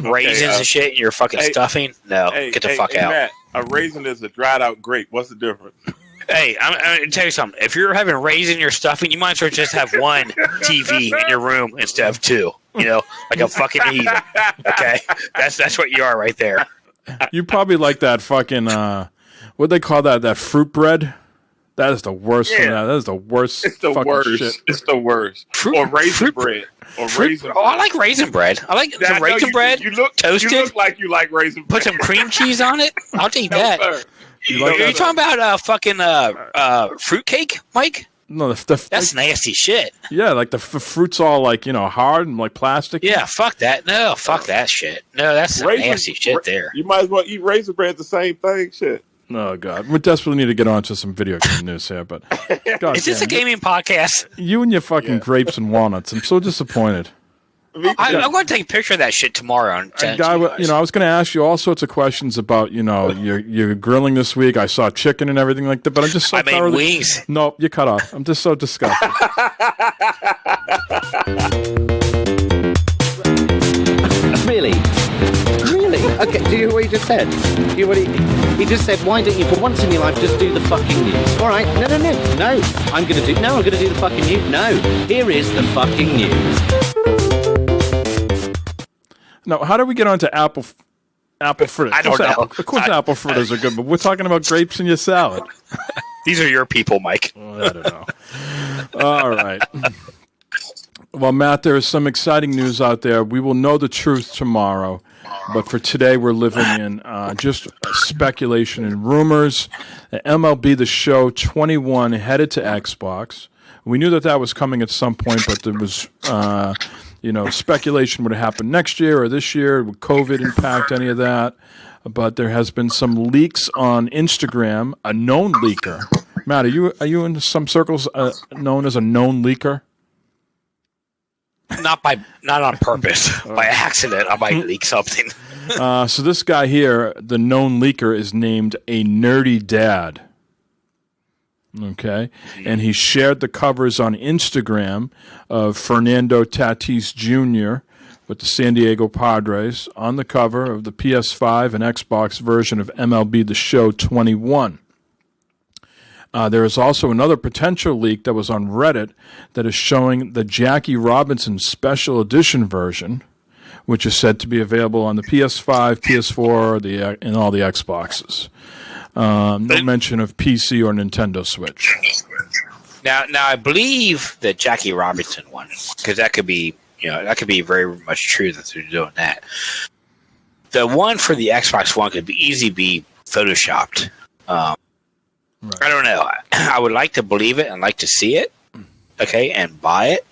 Raisins and shit, and you're fucking stuffing? No, get the fuck out. Matt, a raisin is a dried out grape. What's the difference? Hey, I'm going to tell you something. If you're having raisin in your stuffing, you might as well just have one TV in your room instead of 2. Like a fucking heathen. Okay? That's what you are right there. You probably like that fucking, what they call that fruit bread? That is the worst. That is the worst. It's the worst. Shit. It's the worst. Or raisin bread. I like raisin bread. I like some raisin bread. You look like you like raisin bread. Put some cream cheese on it. I'll take that. Sir. Are you talking about fucking fruitcake, Mike? No, that's nasty shit. Yeah, like the fruit's all like hard and like plastic. Yeah, fuck that. No, fuck that shit. No, that's some nasty shit there. You might as well eat raisin bread. The same thing, shit. Oh, God. We desperately need to get on to some video game news here, but... Is this a gaming podcast? You and your fucking grapes and walnuts. I'm so disappointed. I'm going to take a picture of that shit tomorrow. And I was going to ask you all sorts of questions about, your grilling this week. I saw chicken and everything like that, but I'm just so... I made wings. Nope, you cut off. I'm just so disgusted. Really? Okay, do you just just said? He just said, why don't you, for once in your life, just do the fucking news? All right, no. I'm going to do the fucking news. No, here is the fucking news. Now, how do we get onto apple fritters? I don't know. Of course, apple fritters are good, but we're talking about grapes in your salad. These are your people, Mike. I don't know. All right. Well, Matt, there is some exciting news out there. We will know the truth tomorrow, but for today, we're living in just speculation and rumors. The MLB The Show 21 headed to Xbox. We knew that was coming at some point, but there was, speculation would happen next year or this year. Would COVID impact any of that? But there has been some leaks on Instagram. A known leaker. Matt, are you in some circles known as a known leaker? Not on purpose. By accident, I might leak something. So this guy here, the known leaker, is named A Nerdy Dad. Okay, and he shared the covers on Instagram of Fernando Tatis Jr. with the San Diego Padres on the cover of the PS5 and Xbox version of MLB The Show 21. There is also another potential leak that was on Reddit that is showing the Jackie Robinson Special Edition version, which is said to be available on the PS5, PS4, and all the Xboxes. No mention of PC or Nintendo Switch. Now I believe the Jackie Robinson one, because that could be very much true that they're doing that. The one for the Xbox One could easily be photoshopped. Right. I don't know. I would like to believe it and like to see it, okay, and buy it.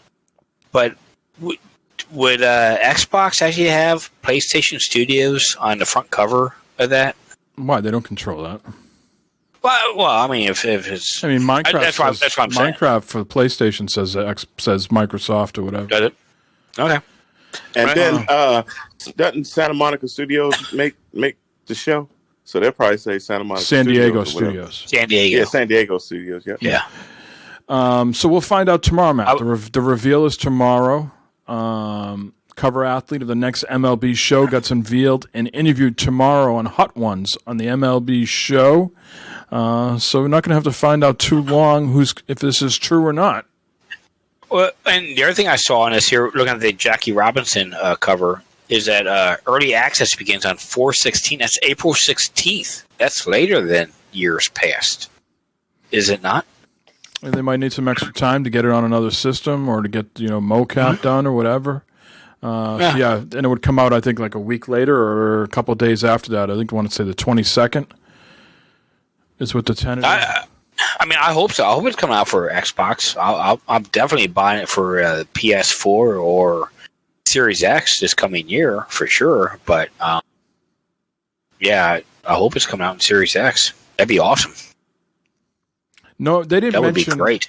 But would Xbox actually have PlayStation Studios on the front cover of that? Why? They don't control that. Well, I mean, if it's... I mean, Minecraft that's what I'm saying. Minecraft for the PlayStation says Microsoft or whatever. Does it? Okay. And then, doesn't Santa Monica Studios make the show? So they'll probably say San Diego Studios. San Diego. Yeah, San Diego Studios, yeah. So we'll find out tomorrow, Matt. The reveal is tomorrow. Cover athlete of the next MLB show gets unveiled and interviewed tomorrow on Hot Ones on the MLB show. So we're not going to have to find out too long if this is true or not. Well, and the other thing I saw on this here, looking at the Jackie Robinson cover, is that early access begins on 4/16. That's April 16th. That's later than years past. Is it not? And they might need some extra time to get it on another system or to get mocap done or whatever. And it would come out, I think, like a week later or a couple of days after that. I think I want to say the 22nd is what the tentative. I mean, I hope so. I hope it's coming out for Xbox. I'm definitely buying it for PS4 or Series X this coming year for sure. But I hope it's coming out in Series X. That'd be awesome. No, they didn't. That would be great.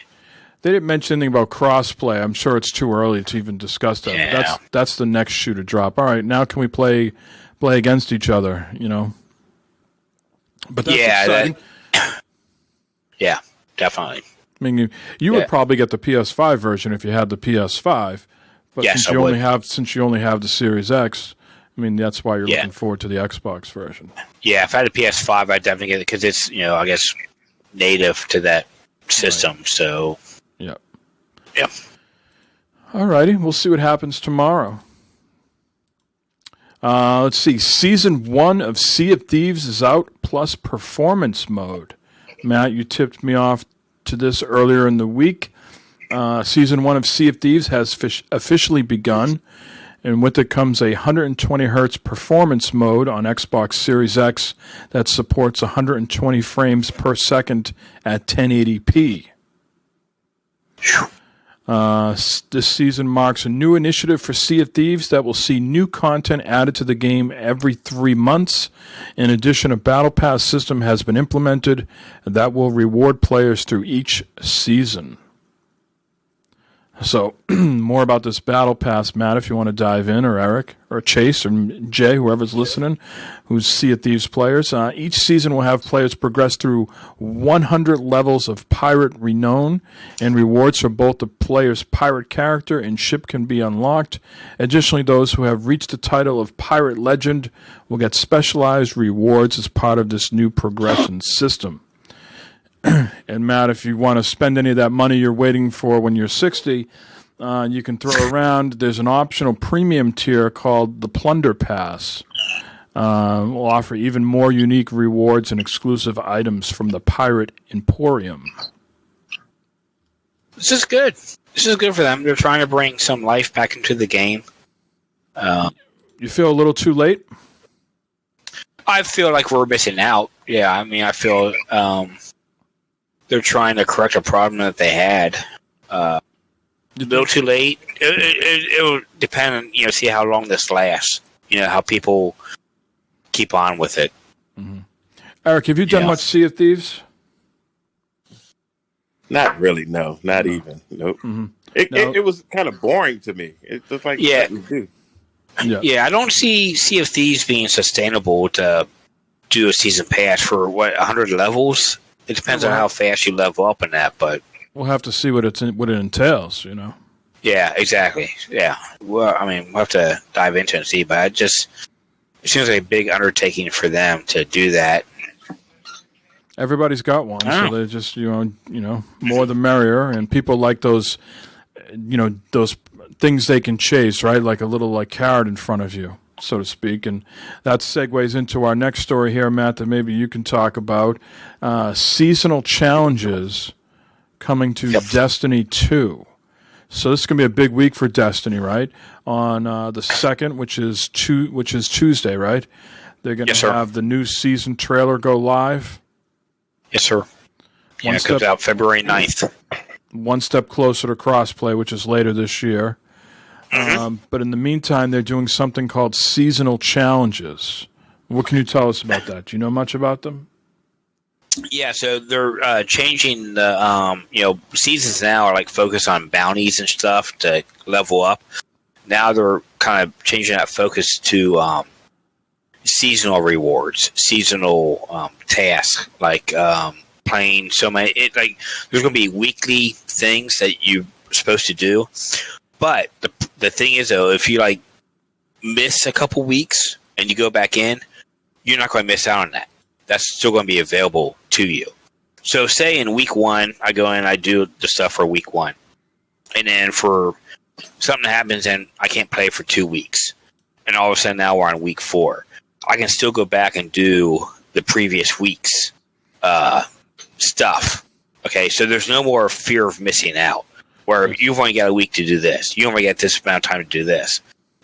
They didn't mention anything about crossplay. I'm sure it's too early to even discuss that. Yeah. But that's the next shoe to drop. All right, now can we play against each other? But that's exciting. Yeah, definitely. I mean, you would probably get the PS5 version if you had the PS5. But yes, since you only have the Series X, I mean that's why you're looking forward to the Xbox version. Yeah, if I had a PS5, I'd definitely get it because it's I guess native to that system. Right. So. Yep. All righty. We'll see what happens tomorrow. Let's see. Season 1 of Sea of Thieves is out, plus performance mode. Matt, you tipped me off to this earlier in the week. Season 1 of Sea of Thieves has officially begun, and with it comes a 120 hertz performance mode on Xbox Series X that supports 120 frames per second at 1080p. This season marks a new initiative for Sea of Thieves that will see new content added to the game every 3 months. In addition, a Battle Pass system has been implemented that will reward players through each season. So more about this battle pass, Matt, if you want to dive in, or Eric, or Chase, or Jay, whoever's listening, who's Sea of Thieves players. Each season will have players progress through 100 levels of pirate renown, and rewards for both the player's pirate character and ship can be unlocked. Additionally, those who have reached the title of Pirate Legend will get specialized rewards as part of this new progression system. And Matt, if you want to spend any of that money you're waiting for when you're 60, you can throw around. There's an optional premium tier called the Plunder Pass. Will offer even more unique rewards and exclusive items from the Pirate Emporium. This is good. This is good for them. They're trying to bring some life back into the game. You feel a little too late? I feel like we're missing out. Yeah, I mean, I feel they're trying to correct a problem that they had. A little too late. It will depend on, see how long this lasts. How people keep on with it. Mm-hmm. Eric, have you done much Sea of Thieves? Not really, no. Not even. Nope. Mm-hmm. It was kind of boring to me. It's just like what we do. Yeah, I don't see Sea of Thieves being sustainable to do a season pass for 100 levels. It depends on how fast you level up in that, but we'll have to see what it entails. Yeah, exactly. Yeah, well, I mean, we'll have to dive into it and see, but it seems like a big undertaking for them to do that. Everybody's got one, so they just more the merrier, and people like those, those things they can chase, right? Like a little carrot in front of you, so to speak. And that segues into our next story here, Matt, that maybe you can talk about. Seasonal challenges coming to Destiny 2. So this is going to be a big week for Destiny, right? On the 2nd, which is Tuesday, right? They're going to have the new season trailer go live. Yes, sir. It comes out February 9th. One step closer to crossplay, which is later this year. Mm-hmm. But in the meantime, they're doing something called seasonal challenges. What can you tell us about that? Do you know much about them? Yeah, so they're changing the seasons now are focused on bounties and stuff to level up. Now they're kind of changing that focus to seasonal rewards, seasonal tasks, playing so many. There's going to be weekly things that you're supposed to do. But the thing is, though, if you miss a couple weeks and you go back in, you're not going to miss out on that. That's still going to be available to you. So say in week 1, I go in, I do the stuff for week 1. And then for something happens and I can't play for 2 weeks. And all of a sudden now we're on week 4. I can still go back and do the previous week's stuff. Okay, so there's no more fear of missing out. Where you've only got a week to do this. You only get this amount of time to do this.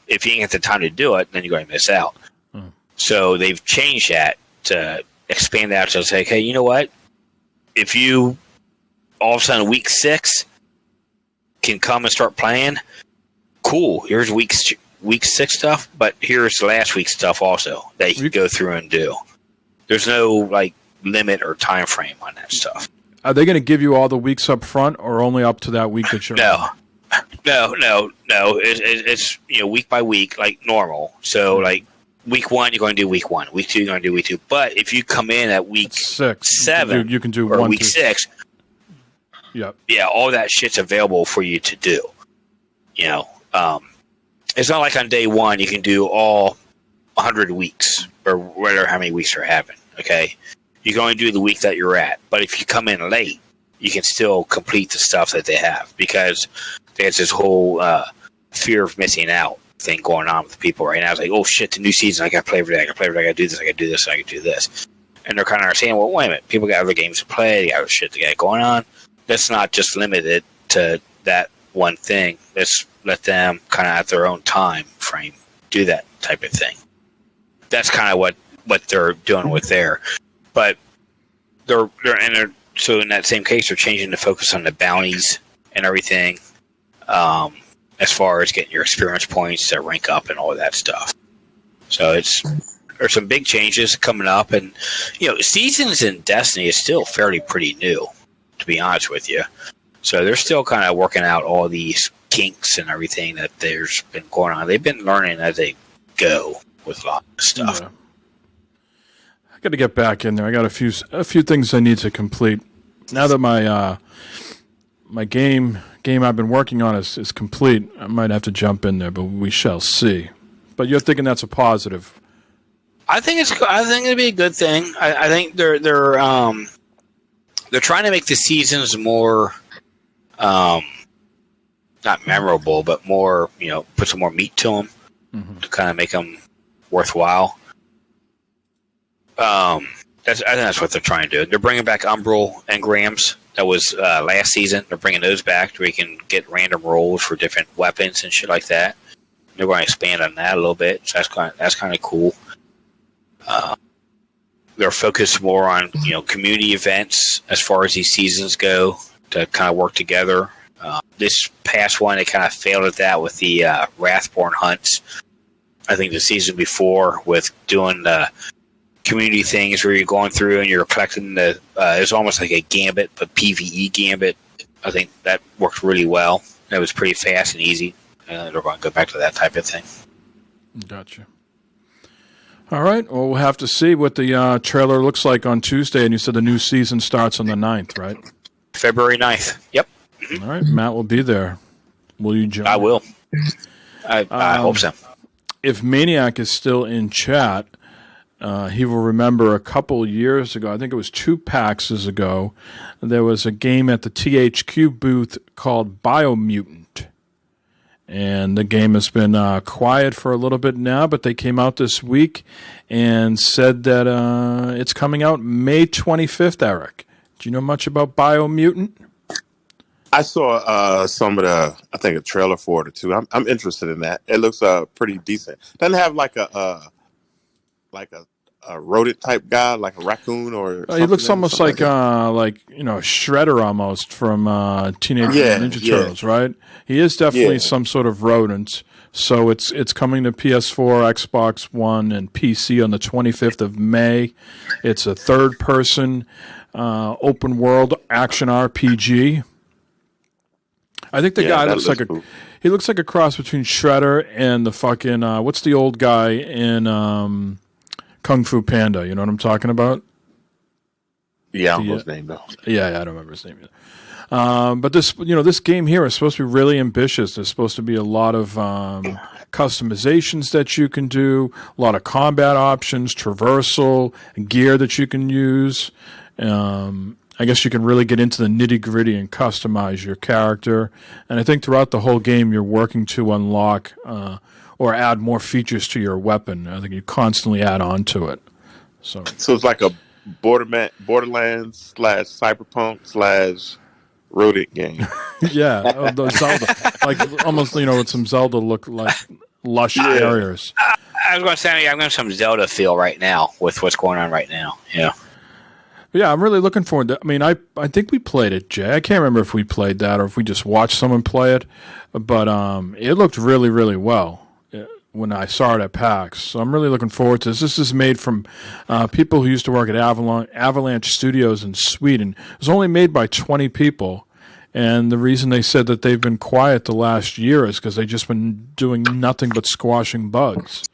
If you ain't got the time to do it, then you're going to miss out. So they've changed that to expand that to say, okay, you know what? If you all of a sudden week 6 can come and start playing, cool. Here's week 6 stuff, but here's last week's stuff also that you can go through and do. There's no limit or time frame on that stuff. Are they going to give you all the weeks up front, or only up to that week that you're No. It's week by week, like normal. So week 1, you're going to do week 1. Week 2, you're going to do week 2. But if you come in at week 7, you can do or 1, week 2. 6. Yep. Yeah, all that shit's available for you to do. It's not like on day 1 you can do all 100 weeks or whatever how many weeks they're having. Okay. You can only do the week that you're at. But if you come in late, you can still complete the stuff that they have, because there's this whole fear of missing out thing going on with people right now. It's like, oh shit, the new season, I got to play every day. I got to play every day. I got to do this. I got to do this. I got to do this. And they're kind of saying, well, wait a minute. People got other games to play. They got other shit they got going on. That's not just limited to that one thing. Let's let them kind of at their own time frame do that type of thing. That's kind of what they're doing with there. But they're so in that same case, they're changing the focus on the bounties and everything, as far as getting your experience points to rank up and all of that stuff. So there's some big changes coming up, and seasons in Destiny is still fairly pretty new, to be honest with you. So they're still kind of working out all these kinks and everything that there's been going on. They've been learning as they go with a lot of stuff. Yeah. I got to get back in there. I got a few things I need to complete. Now that my game I've been working on is complete, I might have to jump in there, but we shall see. But you're thinking that's a positive. I think it'd be a good thing. I think they're trying to make the seasons more, not memorable, but more, put some more meat to them to kind of make them worthwhile. I think that's what they're trying to do. They're bringing back Umbral engrams. That was last season. They're bringing those back where you can get random rolls for different weapons and shit like that. They're going to expand on that a little bit. So that's kind of cool. They're focused more on community events as far as these seasons go to kind of work together. This past one, they kind of failed at that with the Wrathborn hunts. I think the season before with doing the community things where you're going through and you're collecting it's almost like a gambit, but PvE gambit. I think that worked really well. It was pretty fast and easy. They're going to go back to that type of thing. Gotcha. All right. Well, we'll have to see what the trailer looks like on Tuesday. And you said the new season starts on the 9th, right? February 9th. Yep. All right. Matt will be there. Will you join? I will. I hope so. If Maniac is still in chat, he will remember a couple years ago, I think it was 2 PAXs ago, there was a game at the THQ booth called Biomutant. And the game has been quiet for a little bit now, but they came out this week and said that it's coming out May 25th, Eric. Do you know much about Biomutant? I saw some of a trailer for it or two. I'm interested in that. It looks pretty decent. Doesn't have like a rodent type guy, like a raccoon or. He looks almost like Shredder almost from Teenage Mutant Ninja Turtles, right? He is definitely some sort of rodent. So it's coming to PS4, Xbox One, and PC on the 25th of May. It's a third-person open world action RPG. I think the guy looks like cool. He looks like a cross between Shredder and the fucking what's the old guy in Kung Fu Panda? You know what I'm talking about? Yeah, I don't know his name though. Yeah, I don't remember his name either. But this game here is supposed to be really ambitious. There's supposed to be a lot of customizations that you can do, a lot of combat options, traversal, gear that you can use. I guess you can really get into the nitty-gritty and customize your character. And I think throughout the whole game, you're working to unlock or add more features to your weapon. I think you constantly add on to it. So it's like a Borderlands / Cyberpunk / rodent game. Yeah, Zelda, like almost with some Zelda look like lush areas. I was going to say I'm getting some Zelda feel right now with what's going on right now. Yeah. Yeah, I'm really looking forward to. I mean, I think we played it, Jay. I can't remember if we played that or if we just watched someone play it, but it looked really, really well when I saw it at PAX. So I'm really looking forward to this. This is made from people who used to work at Avalanche Studios in Sweden. It was only made by 20 people, and the reason they said that they've been quiet the last year is because they've just been doing nothing but squashing bugs.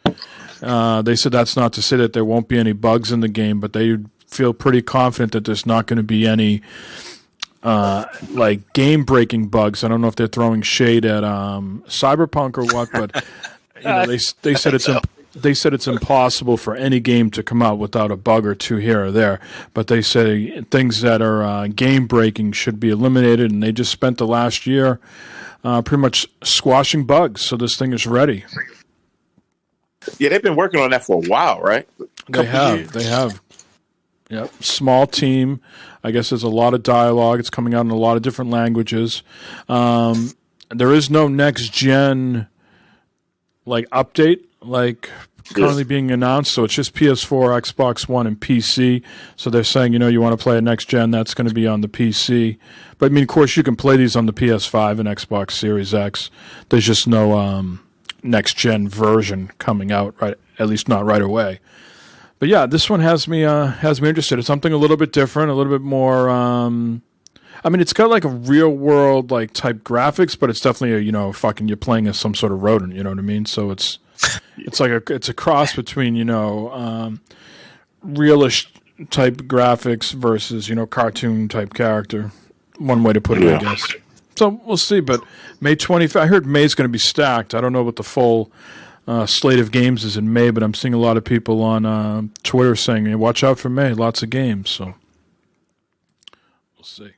They said that's not to say that there won't be any bugs in the game, but they feel pretty confident that there's not going to be any like game-breaking bugs. I don't know if they're throwing shade at Cyberpunk or what, but they said it's impossible for any game to come out without a bug or two here or there. But they say things that are game-breaking should be eliminated, and they just spent the last year pretty much squashing bugs. So this thing is ready. Yeah, they've been working on that for a while, right? They have. Yep. Small team. I guess there's a lot of dialogue. It's coming out in a lot of different languages. There is no next gen update currently being announced. So it's just PS4, Xbox One, and PC. So they're saying, you want to play a next gen, that's going to be on the PC. But I mean, of course, you can play these on the PS5 and Xbox Series X. There's just no next gen version coming out, right? At least not right away. But yeah, this one has me interested. It's something a little bit different, a little bit more. I I mean, it's got like a real world like type graphics, but it's definitely fucking you're playing as some sort of rodent. You know what I mean? So it's a cross between realish type graphics versus cartoon type character. One way to put it, I guess. So we'll see. But May 25th, I heard May's going to be stacked. I don't know what the full slate of games is in May, but I'm seeing a lot of people on Twitter saying, hey, watch out for May, lots of games. So we'll see.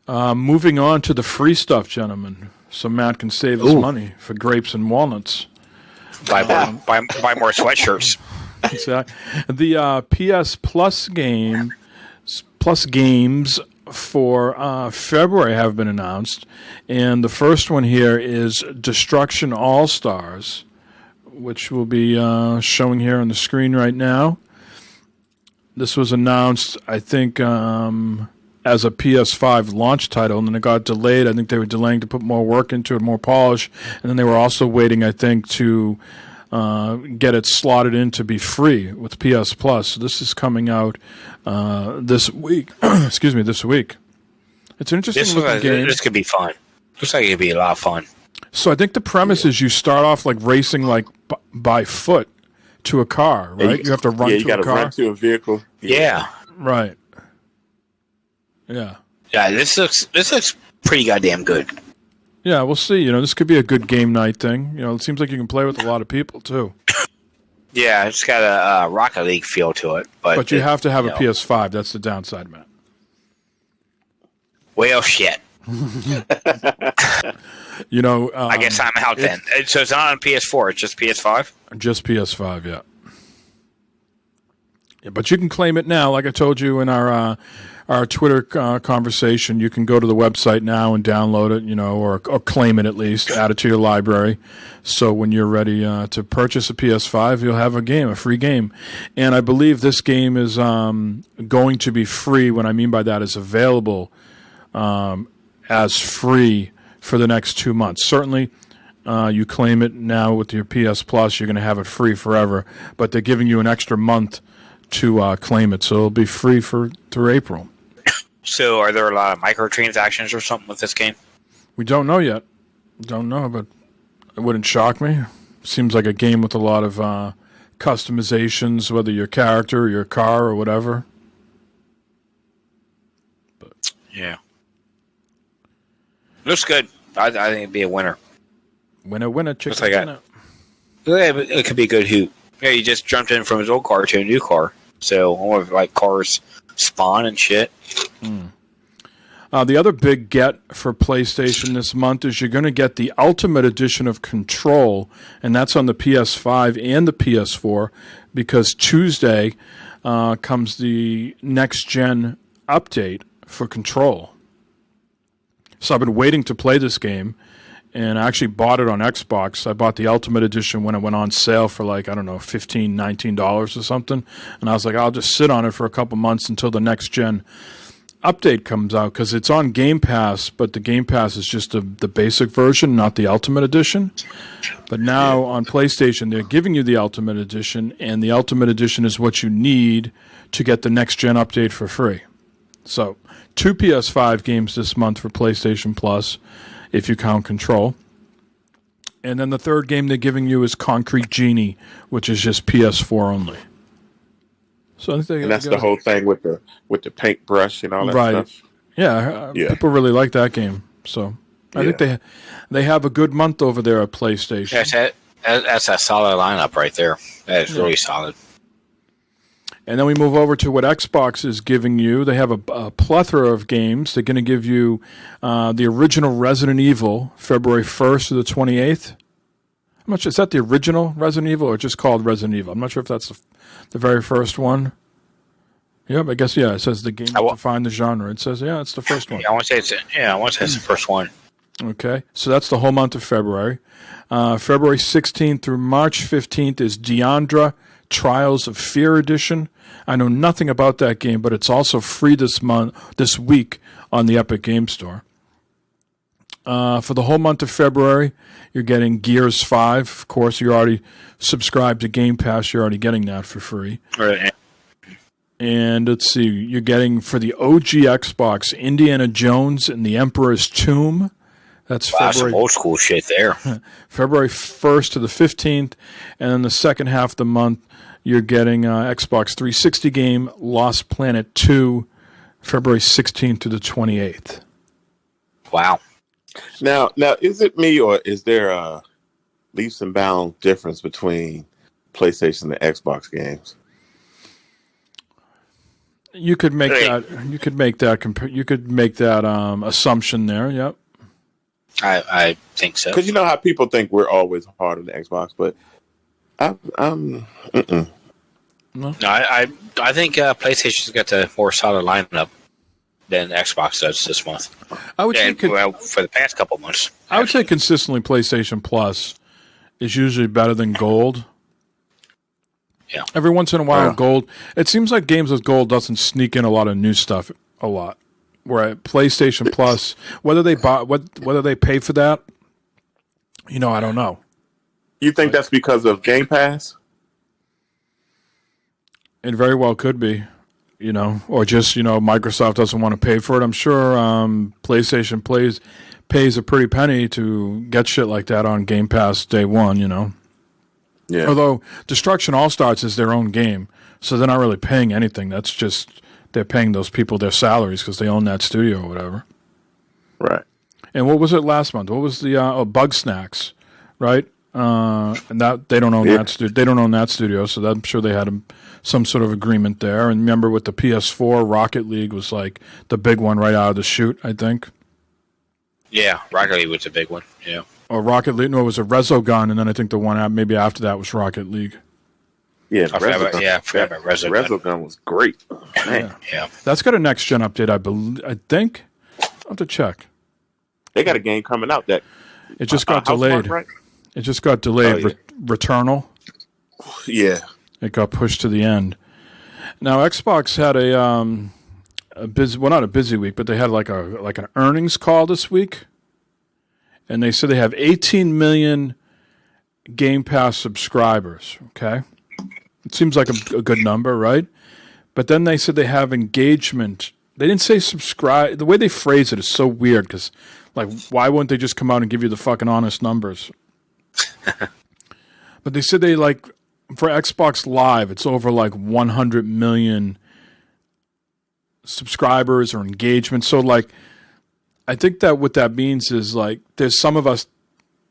Moving on to the free stuff, gentlemen, so Matt can save his money for grapes and walnuts. Buy more sweatshirts. The PS Plus games for February have been announced, and the first one here is Destruction All Stars, which will be showing here on the screen right now. This was announced, I think, as a PS5 launch title, and then it got delayed. I think they were delaying to put more work into it, more polish, and then they were also waiting, I think, to get it slotted in to be free with PS Plus. So this is coming out this week. Excuse me, this week. It's an interesting game. This could be fun. Looks like it could be a lot of fun. So I think the premise is you start off like racing like by foot to a car, right? You have to run to a car. Yeah, you got to run to a vehicle. Yeah. Right. Yeah. Yeah, this looks pretty goddamn good. Yeah, we'll see. This could be a good game night thing. It seems like you can play with a lot of people too. Yeah, it's got a Rocket League feel to it, but you have to have a PS5. That's the downside, Matt. Well, shit. I guess I'm out then. So it's not on PS4. It's just PS5. Just PS5, yeah. Yeah, but you can claim it now, like I told you in our Twitter conversation. You can go to the website now and download it, or claim it at least, add it to your library. So when you're ready to purchase a PS5, you'll have a free game. And I believe this game is going to be free. What I mean by that is available as free for the next 2 months. Certainly, you claim it now with your PS Plus, you're going to have it free forever. But they're giving you an extra month to claim it, so it'll be free through April. So are there a lot of microtransactions or something with this game? We don't know yet. Don't know, but it wouldn't shock me. Seems like a game with a lot of customizations, whether your character or your car or whatever. But yeah. Looks good. I think it'd be a winner. Winner, chicken dinner. Yeah, but it could be a good hoot. Yeah, he just jumped in from his old car to a new car. So, all of cars spawn and shit. The other big get for PlayStation this month is you're going to get the Ultimate Edition of Control, and that's on the PS5 and the PS4, because Tuesday comes the next-gen update for Control. So I've been waiting to play this game, and I actually bought it on Xbox. I bought the Ultimate Edition when it went on sale for $15, $19 or something. And I was like, I'll just sit on it for a couple months until the next gen update comes out, because it's on Game Pass, but the Game Pass is just the basic version, not the Ultimate Edition. But now on PlayStation, they're giving you the Ultimate Edition, and the Ultimate Edition is what you need to get the next gen update for free. So 2 PS5 games this month for PlayStation Plus, if you count Control. And then the third game they're giving you is Concrete Genie, which is just PS4 only. So I think that's the whole thing with the paintbrush and all that stuff. Yeah, people really like that game. So I think they have a good month over there at PlayStation. That's a solid lineup right there. That is really solid. And then we move over to what Xbox is giving you. They have a plethora of games. They're going to give you the original Resident Evil, February 1st to the 28th. I'm not sure. Is that the original Resident Evil or just called Resident Evil? I'm not sure if that's the very first one. Yep, I guess, it says the game to find the genre. It says, it's the first one. I want to say it's the first one. Okay, so that's the whole month of February. February 16th through March 15th is Deandra Trials of Fear Edition. I know nothing about that game, but it's also free this week on the Epic Game Store. For the whole month of February, you're getting Gears 5. Of course, you're already subscribed to Game Pass. You're already getting that for free. Right. And let's see, you're getting for the OG Xbox, Indiana Jones and the Emperor's Tomb. That's some old school shit there. February 1st to the 15th. And then the second half of the month, you're getting Xbox 360 game Lost Planet 2, February 16th to the 28th. Wow. Now, is it me or is there a leaps and bounds difference between PlayStation and Xbox games? You could make that. You could make that assumption there. Yep. I think so. Because you know how people think we're always hard on the Xbox, but I'm. No, I think PlayStation's got the more solid lineup than Xbox does this month. I would say for the past couple months. I would say consistently PlayStation Plus is usually better than Gold. Yeah. Every once in a while, Gold. It seems like games with Gold doesn't sneak in a lot of new stuff a lot. Where PlayStation Plus, whether they pay for that, I don't know. You think that's because of Game Pass? It very well could be, or just Microsoft doesn't want to pay for it. I'm sure PlayStation pays a pretty penny to get shit like that on Game Pass day one. Yeah. Although Destruction All Stars is their own game, so they're not really paying anything. That's just they're paying those people their salaries because they own that studio or whatever. Right. And what was it last month? What was the Bug Snacks, right? And that they don't own that they don't own that studio, so I'm sure they had some sort of agreement there. And remember, with the PS4, Rocket League was like the big one right out of the chute, I think. Yeah, Rocket League was a big one. Yeah. Or Rocket League, no, it was a Resogun, and then I think the one maybe after that was Rocket League. Yeah, I forgot about Resogun. Resogun was great. Man. Yeah. That's got a next gen update, I think. I'll have to check. They got a game coming out that it just got delayed. Right? It just got delayed. Oh, yeah. Returnal. Yeah. It got pushed to the end. Now Xbox had a busy, well, not a busy week, but they had like an earnings call this week, and they said they have 18 million Game Pass subscribers. Okay, it seems like a good number, right? But then they said they have engagement. They didn't say subscribe. The way they phrase it is so weird because, like, why wouldn't they just come out and give you the fucking honest numbers? But they said they for Xbox Live, it's over 100 million subscribers or engagement. So I think that what that means is there's some of us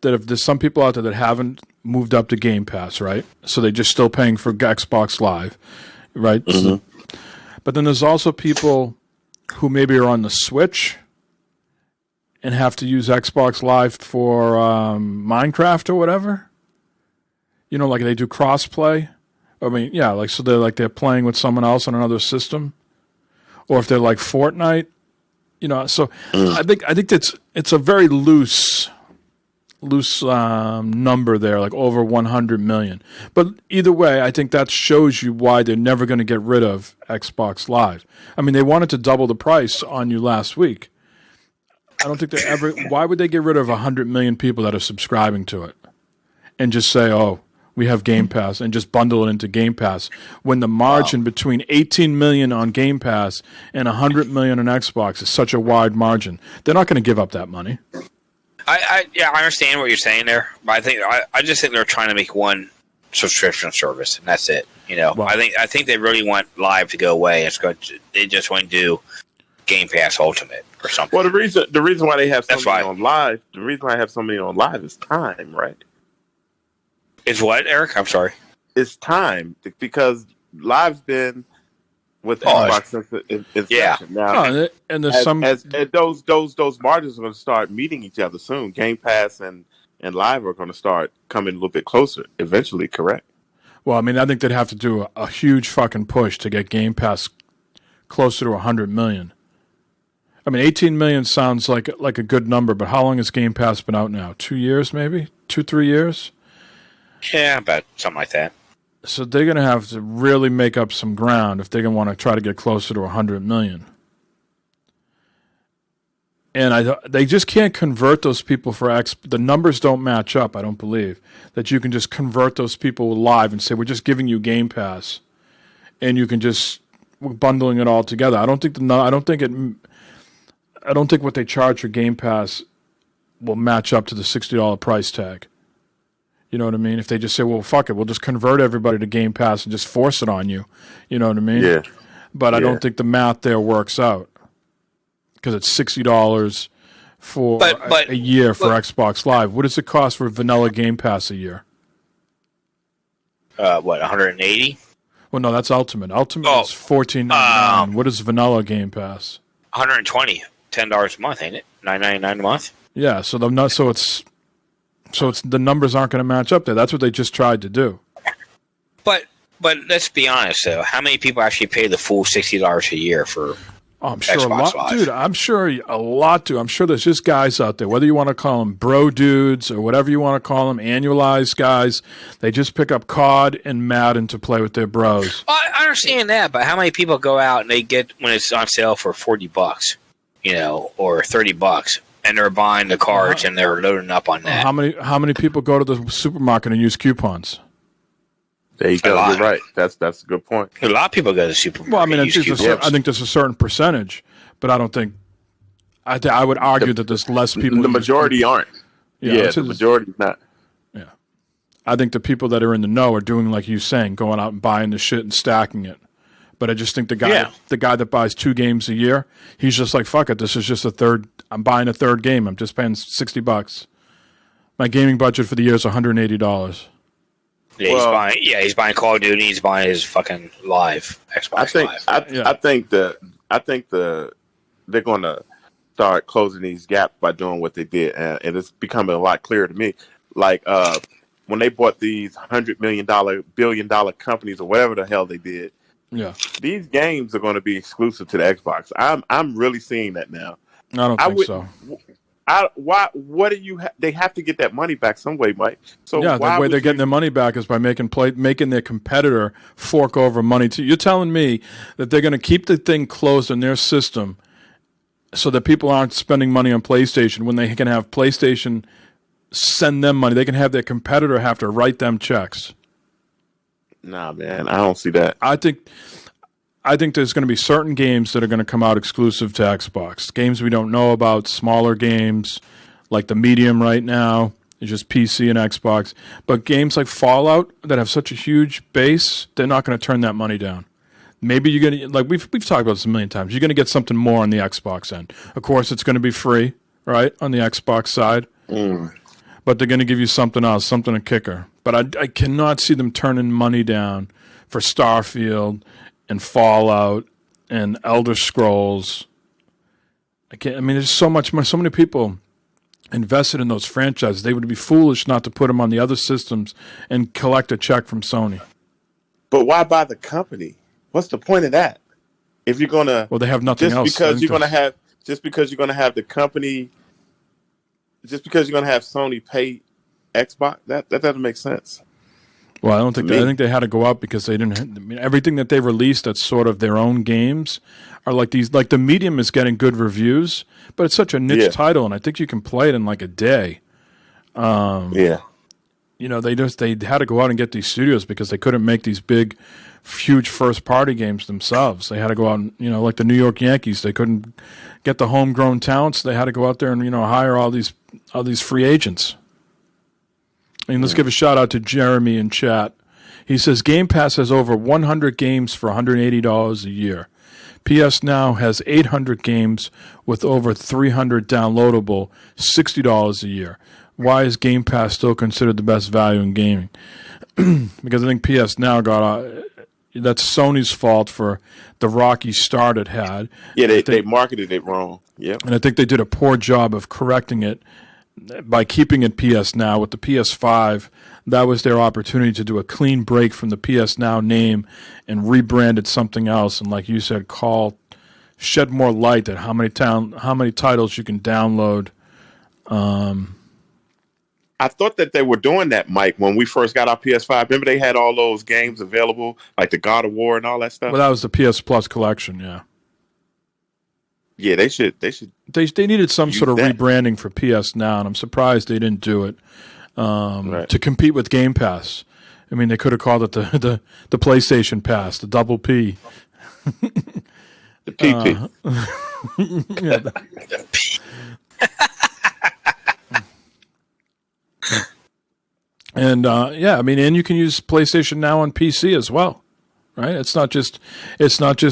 there's some people out there that haven't moved up to Game Pass, right? So they're just still paying for Xbox Live, right? Mm-hmm. So, but then there's also people who maybe are on the Switch and have to use Xbox Live for Minecraft or whatever. They do cross-play. I mean, yeah, so they're playing with someone else on another system. Or if they're like Fortnite, so I think it's a very loose number there, over 100 million. But either way, I think that shows you why they're never going to get rid of Xbox Live. I mean, they wanted to double the price on you last week. I don't think they ever. Why would they get rid of 100 million people that are subscribing to it and just say, "Oh, we have Game Pass," and just bundle it into Game Pass when the margin between 18 million on Game Pass and 100 million on Xbox is such a wide margin? They're not going to give up that money. I understand what you're saying there, but I just think they're trying to make one subscription service, and that's it. Well, I think they really want Live to go away. They just want to do Game Pass Ultimate or something. Well, the reason why they have so many on Live, the reason why I have so many on Live is time, right? Is what, Eric? I'm sorry. It's time because Live's been with Xbox since inception. Yeah. Now, and there's those margins are going to start meeting each other soon. Game Pass and Live are going to start coming a little bit closer eventually. Correct. Well, I mean, I think they'd have to do a huge fucking push to get Game Pass closer to 100 million. I mean, 18 million sounds like a good number, but how long has Game Pass been out now? 2 years, maybe 2-3 years. Yeah, about something like that. So they're going to have to really make up some ground if they're going to want to try to get closer to 100 million. And they just can't convert those people for the numbers don't match up, I don't believe, that you can just convert those people Live and say, we're just giving you Game Pass. And you can just, bundling it all together. I don't think what they charge for Game Pass will match up to the $60 price tag. You know what I mean? If they just say, well, fuck it, we'll just convert everybody to Game Pass and just force it on you. You know what I mean? Yeah. But I don't think the math there works out because it's $60 for a year for Xbox Live. What does it cost for vanilla Game Pass a year? What, 180? Well, no, that's Ultimate. Ultimate is $14.99. What is vanilla Game Pass? 120, $10 a month, ain't it? $9.99 a month. Yeah, so it's the numbers aren't going to match up there. That's what they just tried to do. But let's be honest though, how many people actually pay the full $60 a year for? I'm sure Xbox a lot, Live? dude. I'm sure a lot do. I'm sure there's just guys out there, whether you want to call them bro dudes or whatever you want to call them, annualized guys. They just pick up COD and Madden to play with their bros. I understand that, but how many people go out and they get when it's on sale for $40, or $30, and they're buying the cards and they're loading up on that? How many people go to the supermarket and use coupons? There you go. You're right. That's a good point. A lot of people go to the supermarket. Well, I mean, I think there's a certain percentage, but I don't think. I would argue that there's less people. The majority aren't. Yeah, the majority not. Yeah, I think the people that are in the know are doing like you're saying, going out and buying the shit and stacking it. But I just think the guy that buys 2 games a year, he's just like, fuck it. This is just a third. I'm buying a third game. I'm just paying $60. My gaming budget for the year is $180. Yeah, he's buying Call of Duty. He's buying his fucking live Xbox Live. I think they're going to start closing these gaps by doing what they did, and it's becoming a lot clearer to me. Like when they bought these $100 million, billion-dollar companies or whatever the hell they did. Yeah, these games are going to be exclusive to the Xbox. I'm really seeing that now. I don't think so. What do you? They have to get that money back some way, Mike. So yeah, the way they're getting their money back is by making their competitor fork over money to. You're telling me that they're going to keep the thing closed in their system, so that people aren't spending money on PlayStation when they can have PlayStation send them money. They can have their competitor have to write them checks. Nah, man, I don't see that. I think there's going to be certain games that are going to come out exclusive to Xbox. Games we don't know about, smaller games, like the Medium right now is just PC and Xbox. But games like Fallout that have such a huge base, they're not going to turn that money down. Maybe you're going to, like we've talked about this a million times, you're going to get something more on the Xbox end. Of course, it's going to be free, right, on the Xbox side. But they're going to give you something else, something a kicker. But I cannot see them turning money down for Starfield and Fallout and Elder Scrolls. There's so many people invested in those franchises. They would be foolish not to put them on the other systems and collect a check from Sony. But why buy the company? What's the point of that? If you're gonna, they have nothing else. Just because you're gonna have the company, just because you're gonna have Sony pay Xbox, that doesn't make sense. Well, I think they had to go up because they didn't. Everything that they released that's sort of their own games are like these. Like the Medium is getting good reviews, but it's such a niche title, and I think you can play it in like a day. They had to go out and get these studios because they couldn't make these big, huge first party games themselves. They had to go out and like the New York Yankees, they couldn't get the homegrown talents. They had to go out there and hire all these free agents. And let's give a shout out to Jeremy in chat. He says Game Pass has over 100 games for $180 a year. PS Now has 800 games with over 300 downloadable, $60 a year. Why is Game Pass still considered the best value in gaming? Because I think PS Now that's Sony's fault for the rocky start it had. Yeah, they marketed it wrong. Yeah, and I think they did a poor job of correcting it. By keeping it PS Now with the PS5, that was their opportunity to do a clean break from the PS Now name and rebrand it something else. And like you said, shed more light at how many titles you can download. I thought that they were doing that, Mike, when we first got our PS5. Remember they had all those games available, like the God of War and all that stuff? Well, that was the PS Plus collection, yeah. Yeah, they should. They needed some sort of rebranding for PS Now, and I'm surprised they didn't do it to compete with Game Pass. I mean, they could have called it the PlayStation Pass, the double P. The PP. Yeah. And yeah, I mean, and you can use PlayStation Now on PC as well, right? It's not just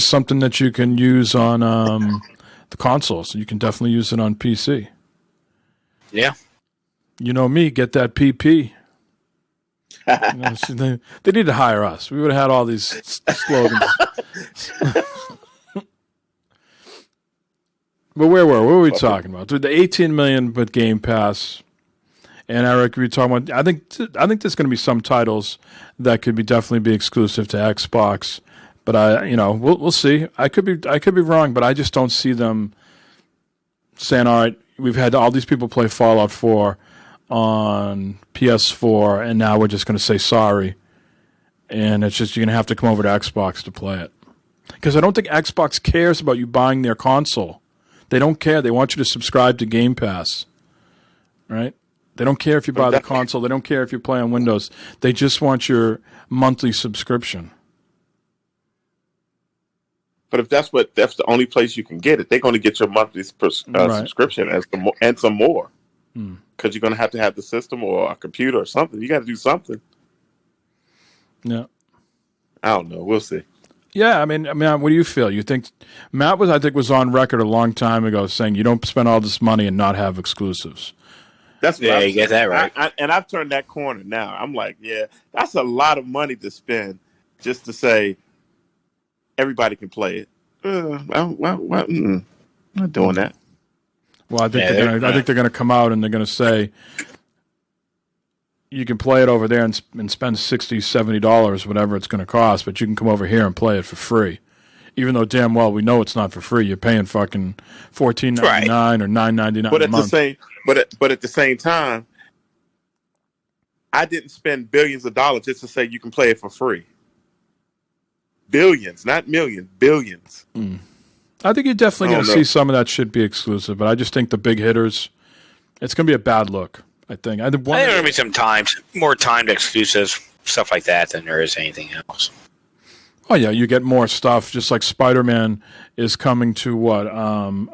something that you can use on the consoles. You can definitely use it on PC. Yeah. You know me, get that PP. You know, so they need to hire us. We would have had all these slogans. But what were we talking about? The 18 million with Game Pass. And Eric, we were talking about. I think there's going to be some titles that could be definitely be exclusive to Xbox, but we'll see. I could be wrong, but I just don't see them saying, "All right, we've had all these people play Fallout 4 on PS4, and now we're just going to say sorry." And it's just you're going to have to come over to Xbox to play it, because I don't think Xbox cares about you buying their console. They don't care. They want you to subscribe to Game Pass, right? They don't care if you buy the console. They don't care if you play on Windows. They just want your monthly subscription. But if that's the only place you can get it, they're going to get your monthly subscription and some more. Because you're going to have the system or a computer or something. You got to do something. Yeah. I don't know. We'll see. Yeah, I mean, what do you feel? You think Matt was on record a long time ago saying you don't spend all this money and not have exclusives. That's what you get that right. And I've turned that corner now. I'm like, yeah, that's a lot of money to spend just to say everybody can play it. I'm not doing that. Well, I think they're gonna come out and they're gonna say you can play it over there and spend $60, $70, whatever it's gonna cost, but you can come over here and play it for free. Even though damn well we know it's not for free, you're paying fucking $14.99 or $9.99 a month. But at the same time, I didn't spend billions of dollars just to say you can play it for free. Billions, not millions, billions. I think you're definitely going to see some of that shit be exclusive, but I just think the big hitters, it's going to be a bad look. I think there's going to be some more timed exclusives, stuff like that, than there is anything else. Oh yeah, you get more stuff. Just like Spider-Man is coming to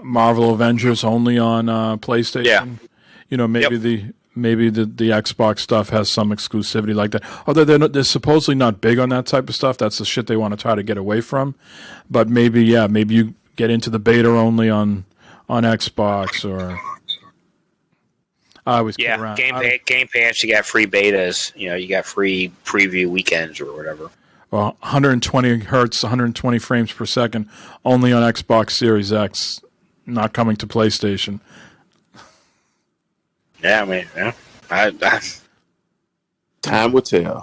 Marvel Avengers only on PlayStation. Yeah. You know, maybe the Xbox stuff has some exclusivity like that. Although they're supposedly not big on that type of stuff. That's the shit they want to try to get away from. But maybe you get into the beta only on Xbox or. I always kid around. Game Pass. You got free betas. You know, you got free preview weekends or whatever. Well, 120 hertz, 120 frames per second, only on Xbox Series X, not coming to PlayStation. Yeah, I mean, time will tell.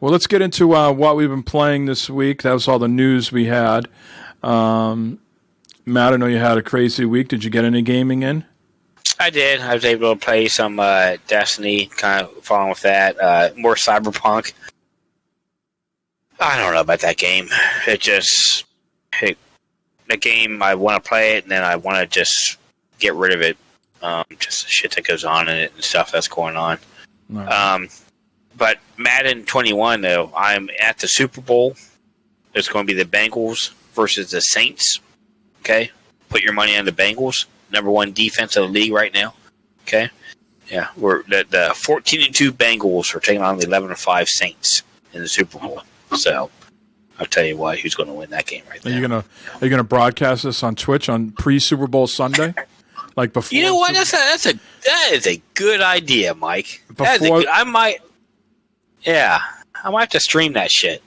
Well, let's get into what we've been playing this week. That was all the news we had. Matt, I know you had a crazy week. Did you get any gaming in? I did. I was able to play some Destiny, kind of following with that. More Cyberpunk. I don't know about that game. The game, I want to play it, and then I want to just get rid of it. Just the shit that goes on in it and stuff that's going on. Right. But Madden 21, though, I'm at the Super Bowl. It's going to be the Bengals versus the Saints. Okay? Put your money on the Bengals. Number one defense of the league right now. Okay? Yeah. We're the 14-2 Bengals are taking on the 11-5 Saints in the Super Bowl. So I'll tell you what, who's going to win that game right there. Are you gonna broadcast this on Twitch on pre-Super Bowl Sunday? Like before? You know what? That is a good idea, Mike. I might have to stream that shit. I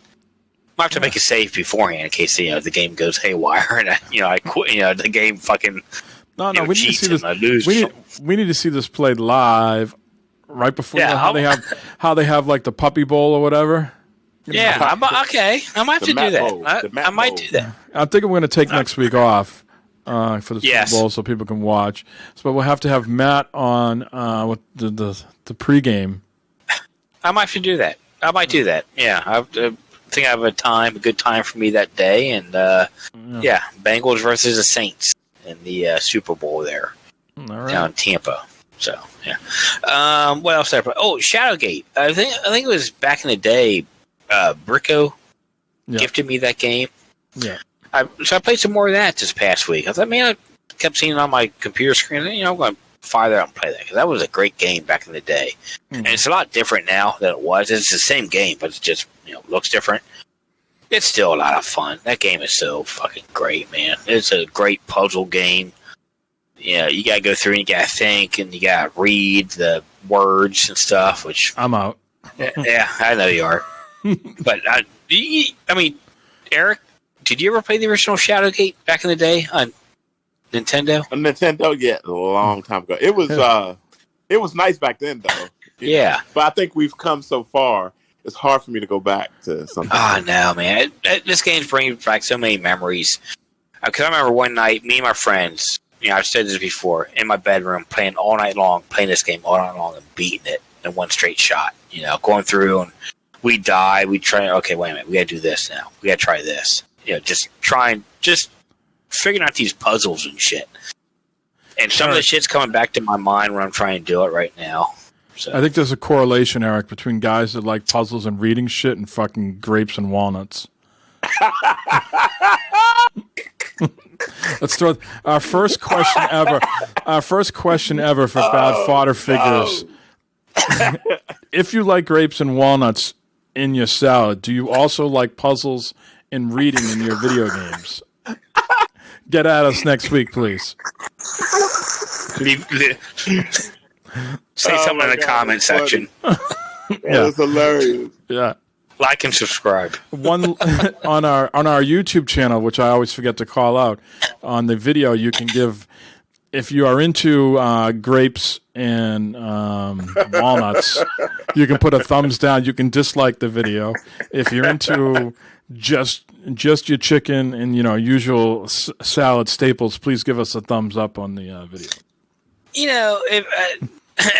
might have to make a save beforehand in case the game goes haywire and I quit. The game fucking we need to see this. We need to see this played live right before how they have like the Puppy Bowl or whatever. Yeah, okay. I might have to do that. I might do that. I think we're going to take next week off for the Super Bowl so people can watch. But we'll have to have Matt on with the pregame. I might have to do that. I might do that. Yeah, I think I have a good time for me that day. And Bengals versus the Saints in the Super Bowl there down in Tampa. So yeah. What else did I play? Oh, Shadowgate. I think it was back in the day. Bricko gifted me that game. Yeah. So I played some more of that this past week. I thought, man, I kept seeing it on my computer screen. And, I'm going to fire that out and play that because that was a great game back in the day. And it's a lot different now than it was. It's the same game, but it just looks different. It's still a lot of fun. That game is so fucking great, man. It's a great puzzle game. You got to go through and you got to think and you got to read the words and stuff, which... I'm out. Yeah, I know you are. But, I mean, Eric, did you ever play the original Shadowgate back in the day on Nintendo? On Nintendo, yeah, a long time ago. It was nice back then, though. Yeah. But I think we've come so far, it's hard for me to go back to something. Oh, no, man. This game's bringing back so many memories. Because I remember one night, me and my friends, I've said this before, in my bedroom, playing all night long, playing this game all night long and beating it in one straight shot. Going through and we die, we try, okay, wait a minute, we got to do this now. We got to try this. Just figuring out these puzzles and shit. And some of the shit's coming back to my mind when I'm trying to do it right now. So. I think there's a correlation, Eric, between guys that like puzzles and reading shit and fucking grapes and walnuts. Let's throw our first question ever. Our first question ever for Bad Fodder Figures. If you like grapes and walnuts in your salad, do you also like puzzles and reading in your video games? Get at us next week, please. Say something in the comment section. That's hilarious. Yeah. Like and subscribe. One on our YouTube channel, which I always forget to call out, on the video you can give, if you are into grapes and walnuts, you can put a thumbs down. You can dislike the video. If you're into just your chicken and usual salad staples, please give us a thumbs up on the video.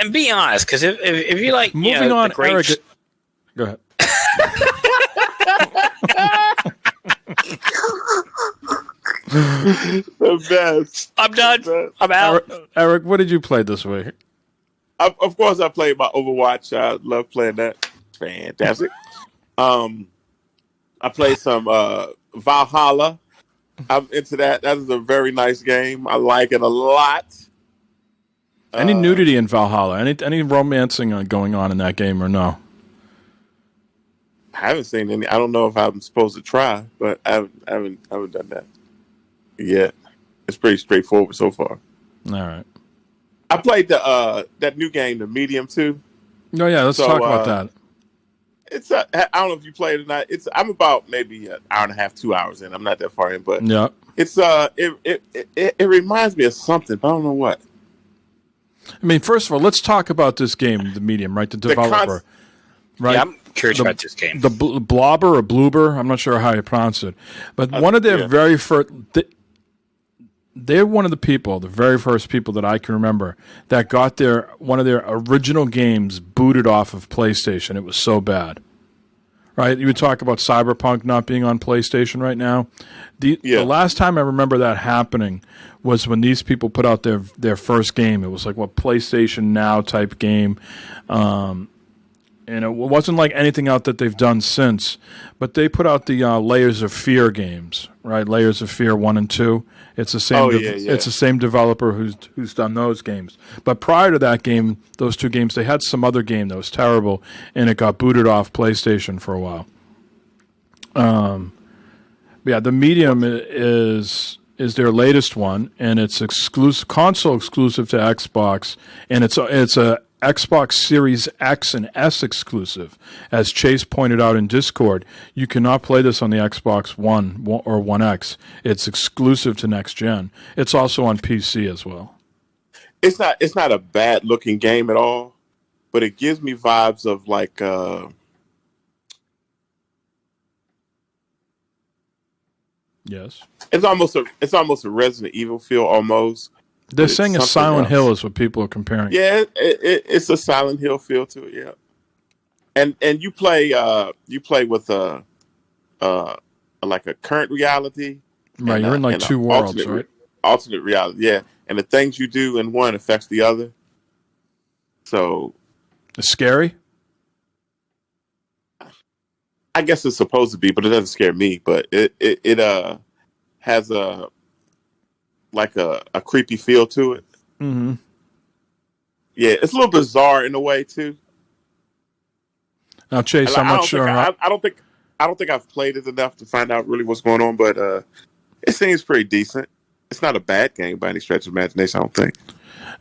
And be honest, because if you like, moving on, the grapes, Eric, go ahead. The best. I'm done. I'm out. Eric, what did you play this week? Of course, I played my Overwatch. I love playing that. Fantastic. I played some Valhalla. I'm into that. That is a very nice game. I like it a lot. Any nudity in Valhalla? Any romancing going on in that game or no? I haven't seen any. I don't know if I'm supposed to try, but I haven't done that yet. It's pretty straightforward so far. All right. I played that new game, the Medium 2. No, yeah, let's talk about that. It's I don't know if you played it or not. I'm about maybe an hour and a half, 2 hours in. I'm not that far in, but yeah, it's it reminds me of something, but I don't know what. I mean, first of all, let's talk about this game, the Medium, right? The developer, right? Yeah, I'm curious about this game. The Blobber or Bloober, I'm not sure how you pronounce it, but one of their very first. They're one of the very first people that I can remember that got one of their original games booted off of PlayStation. It was so bad, right? You would talk about Cyberpunk not being on PlayStation right now. The last time I remember that happening was when these people put out their first game. It was like PlayStation Now type game. And it wasn't like anything out that they've done since, but they put out the Layers of Fear games, right? Layers of Fear 1 and 2. It's the same. It's the same developer who's done those games. But prior to that game, those two games, they had some other game that was terrible, and it got booted off PlayStation for a while. The Medium is their latest one, and it's console exclusive to Xbox, and it's a Xbox Series X and S exclusive. As Chase pointed out in Discord, you cannot play this on the Xbox One or One X. It's exclusive to next gen. It's also on PC as well. It's not a bad looking game at all, but it gives me vibes of like yes. It's almost a Resident Evil feel almost. They're saying a Silent Hill is what people are comparing. Yeah, it's a Silent Hill feel to it. Yeah, and you play with like a current reality. Right, you're in like two worlds, right? Alternate reality, yeah. And the things you do in one affects the other. So it's scary. I guess it's supposed to be, but it doesn't scare me. But it has a creepy feel to it. Mm-hmm. Yeah, it's a little bizarre in a way too. Now, Chase, I'm not sure. I don't think I've played it enough to find out really what's going on, but it seems pretty decent. It's not a bad game by any stretch of imagination, I don't think.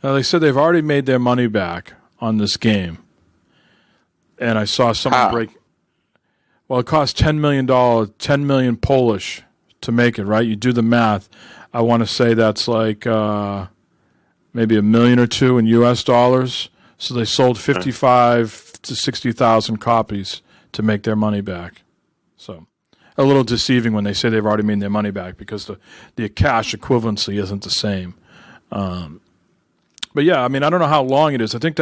They said they've already made their money back on this game, and I saw someone break. Well, it cost $10 million, 10 million Polish to make it. Right? You do the math. I want to say that's like maybe $1 million or $2 million in U.S. dollars. So they sold 55 to 60,000 copies to make their money back. So a little deceiving when they say they've already made their money back because the cash equivalency isn't the same. But yeah, I mean, I don't know how long it is. I think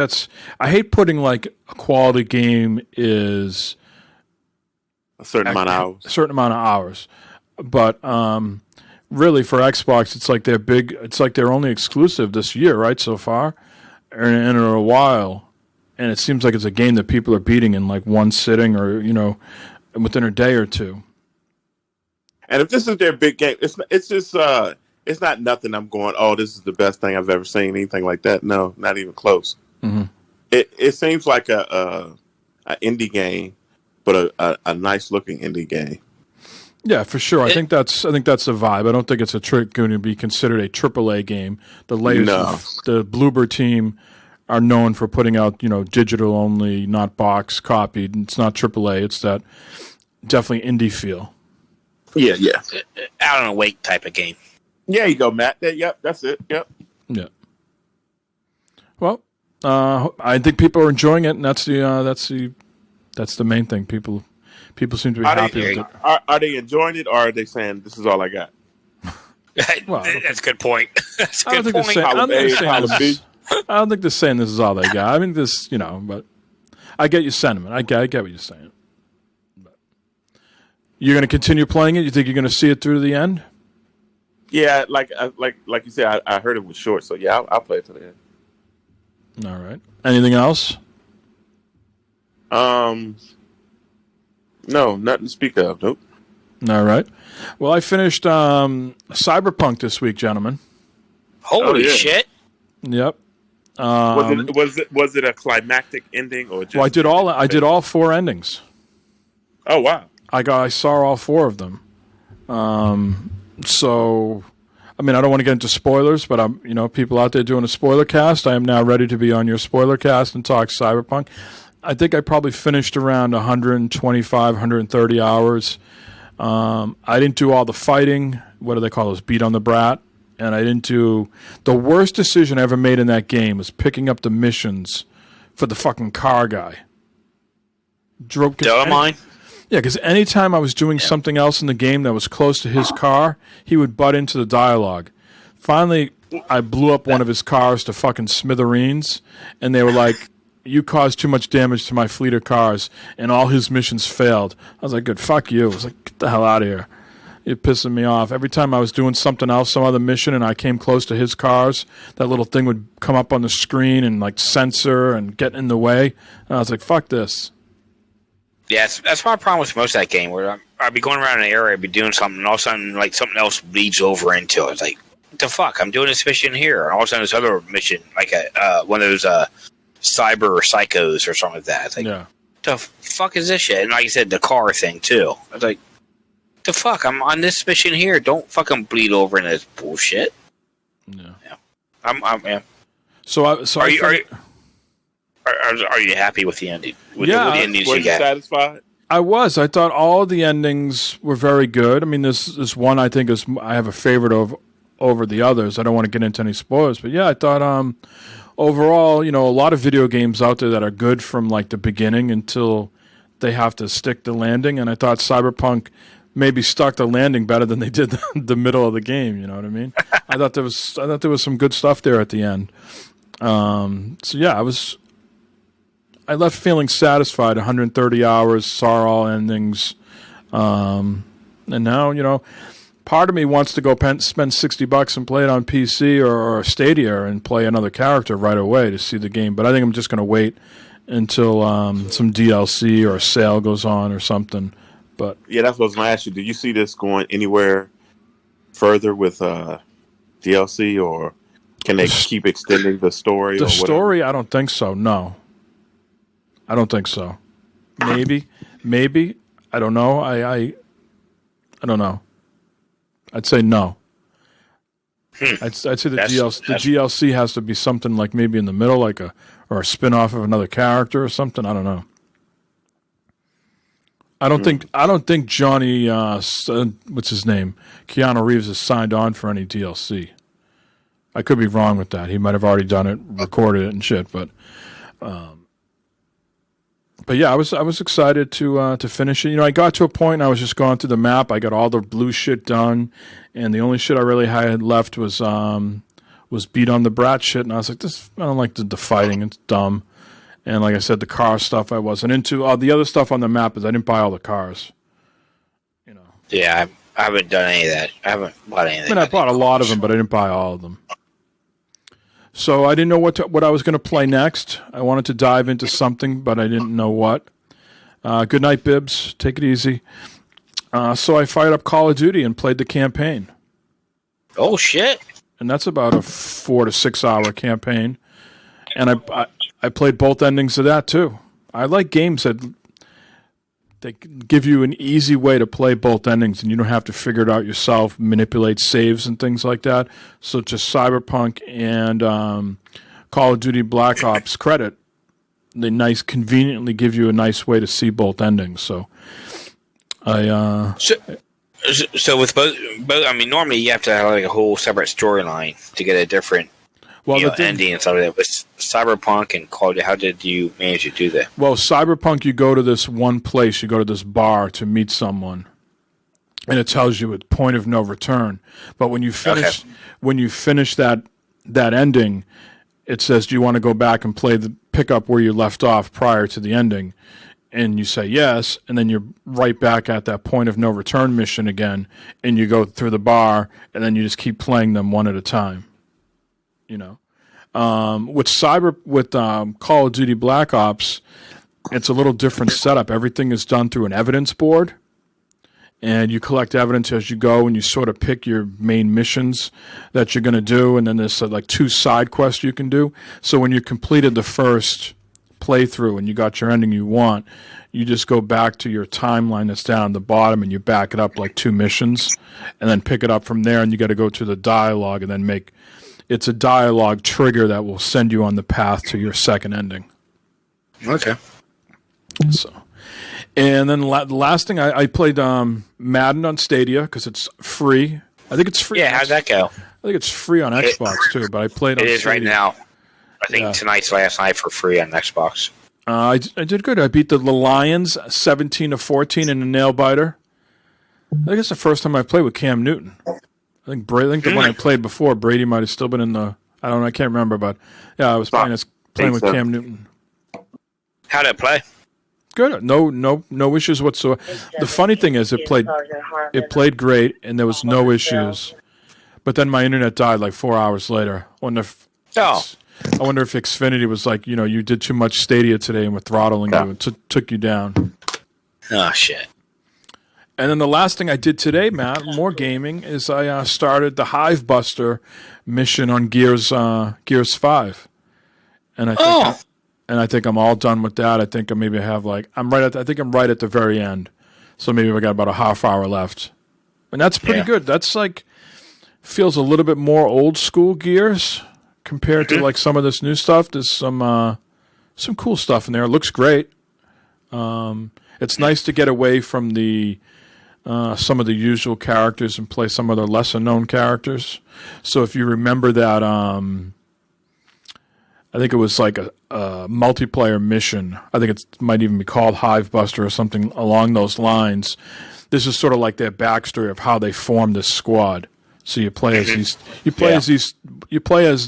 I hate putting like a quality game is a certain amount of hours. But really for Xbox, it's like they're only exclusive this year, right? So far, and in a while. And it seems like it's a game that people are beating in like one sitting or, within a day or two. And if this is their big game, it's just it's not nothing I'm going, oh, this is the best thing I've ever seen, anything like that. No, not even close. Mm-hmm. It seems like a indie game, but a nice looking indie game. Yeah, for sure. I think that's the vibe. I don't think it's going to be considered a AAA game. The latest, the Bloober team are known for putting out, digital only, not box copied. It's not AAA. It's that definitely indie feel. Yeah. Out on a wake type of game. Yeah, you go, Matt. Yep, that's it. Yep. Yeah. Well, I think people are enjoying it, and that's the main thing. People seem to be happy with it. Are they enjoying it, or are they saying this is all I got? Well, that's a good point. That's a good point. I don't think they're saying this is all they got. I mean, but I get your sentiment. I get what you're saying. But you're going to continue playing it? You think you're going to see it through to the end? Yeah, like you said, I heard it was short, so yeah, I'll play it to the end. All right. Anything else? No, nothing to speak of. Nope. All right. Well, I finished Cyberpunk this week, gentlemen. Holy shit! Yep. Was it a climactic ending or just? Well, I did all 4 endings. Oh wow! I saw all 4 of them. So, I mean, I don't want to get into spoilers, but I'm people out there doing a spoiler cast. I am now ready to be on your spoiler cast and talk Cyberpunk. I think I probably finished around 125, 130 hours. I didn't do all the fighting. What do they call those? Beat on the brat. And I didn't do... The worst decision I ever made in that game was picking up the missions for the fucking car guy. Mine? Yeah, because anytime I was doing something else in the game that was close to his car, he would butt into the dialogue. Finally, I blew up one of his cars to fucking smithereens, and they were like, you caused too much damage to my fleet of cars, and all his missions failed. I was like, good, fuck you. I was like, get the hell out of here. You're pissing me off. Every time I was doing something else, some other mission, and I came close to his cars, that little thing would come up on the screen and like censor and get in the way. And I was like, fuck this. Yeah, that's my problem with most of that game, where I'd be going around an area, I'd be doing something, and all of a sudden, like, something else bleeds over into it. It's like, what the fuck? I'm doing this mission here. And all of a sudden, this other mission, like one of those cyber or psychos or something like that. It's like, yeah. The fuck is this shit? And like you said, the car thing, too. I was like, the fuck? I'm on this mission here. Don't fucking bleed over into this bullshit. Yeah. Yeah. Are you happy with the ending? With the endings were you satisfied? I was. I thought all the endings were very good. I mean, this one I think I have a favorite over the others. I don't want to get into any spoilers, but yeah, I thought overall, a lot of video games out there that are good from like the beginning until they have to stick the landing, and I thought Cyberpunk maybe stuck the landing better than they did the middle of the game. You know what I mean? I thought there was some good stuff there at the end. So yeah, I left feeling satisfied. 130 hours, saw all endings, and now part of me wants to go spend $60 and play it on PC or Stadia and play another character right away to see the game. But I think I'm just going to wait until some DLC or a sale goes on or something. But yeah, that's what I was going to ask you. Do you see this going anywhere further with DLC, or can they keep extending the story? The story, I don't think so. No, I don't think so. Maybe. I don't know. I don't know. I'd say no. I'd say the GLC has to be something like maybe in the middle, or a spin-off of another character or something. I don't know. I don't think Johnny, what's his name, Keanu Reeves has signed on for any DLC. I could be wrong with that. He might have already done it, recorded it and shit. But yeah, I was excited to finish it. I got to a point. I was just going through the map. I got all the blue shit done, and the only shit I really had left was beat on the brat shit. And I was like, I don't like the fighting. It's dumb. And like I said, the car stuff I wasn't into. The other stuff on the map is I didn't buy all the cars. Yeah, I haven't done any of that. I haven't bought anything. I bought a lot of them, but I didn't buy all of them. So I didn't know what I was going to play next. I wanted to dive into something, but I didn't know what. Good night, Bibbs. Take it easy. So I fired up Call of Duty and played the campaign. Oh, shit. And that's about a 4 to 6 hour campaign. And I played both endings of that, too. I like games that they give you an easy way to play both endings, and you don't have to figure it out yourself, manipulate saves and things like that. So to Cyberpunk and Call of Duty Black Ops credit, they conveniently give you a nice way to see both endings. So So with both, I mean, normally you have to have like a whole separate storyline to get a different ending and stuff like that. With Cyberpunk and Call of Duty, how did you manage to do that? Well, Cyberpunk, you go to this one place, you go to this bar to meet someone, and it tells you at point of no return. But when you finish, that ending, it says, "Do you want to go back and pick up where you left off prior to the ending?" And you say yes, and then you're right back at that point of no return mission again, and you go through the bar, and then you just keep playing them one at a time. With Call of Duty Black Ops, it's a little different setup. Everything is done through an evidence board, and you collect evidence as you go, and you sort of pick your main missions that you're going to do, and then there's like 2 side quests you can do. So when you completed the first playthrough and you got your ending you want, you just go back to your timeline that's down at the bottom, and you back it up like 2 missions, and then pick it up from there, and you got to go to the dialogue and then it's a dialogue trigger that will send you on the path to your second ending. Okay. So, and then the last thing, I played Madden on Stadia because it's free. I think it's free. Yeah, how'd that go? I think it's free on Xbox too, but I played on Stadia. It is right now. I think tonight's last night for free on Xbox. I did good. I beat the Lions 17-14 in a nail biter. I think it's the first time I played with Cam Newton. I think the one I played before, Brady might have still been in the. I don't know. I can't remember, but yeah, I was playing with Cam Newton. How'd it play? Good. No issues whatsoever. The funny thing is, it played great, and there was no issues. But then my internet died like 4 hours later. I wonder if Xfinity was like, you did too much Stadia today and were throttling you and took you down. Oh shit. And then the last thing I did today, Matt, more gaming, is I started the Hive Buster mission on Gears 5, and I think I'm all done with that. I think I'm right at the very end, so maybe I got about a half hour left, and that's pretty good. That's feels a little bit more old school Gears compared to like some of this new stuff. There's some cool stuff in there. It looks great. It's nice to get away from some of the usual characters and play some of the lesser known characters. So if you remember that, I think it was like a multiplayer mission. I think it might even be called Hive Buster or something along those lines. This is sort of like their backstory of how they formed this squad. So you play as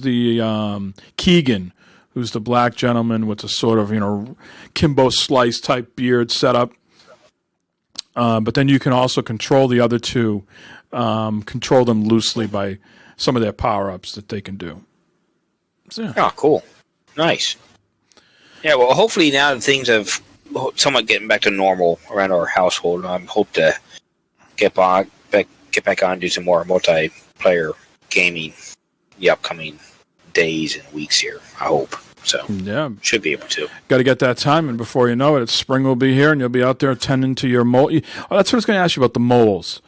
the Keegan, who's the black gentleman with the sort of Kimbo Slice type beard setup. But then you can also control the other 2, control them loosely by some of their power-ups that they can do. So, yeah. Oh, cool. Nice. Yeah, well, hopefully now that things have somewhat getting back to normal around our household, I hope to get get back on and do some more multiplayer gaming the upcoming days and weeks here, I hope. So, yeah, should be able to. Got to get that time, and before you know it, spring will be here, and you'll be out there tending to your mole. Oh, that's what I was going to ask you about the moles.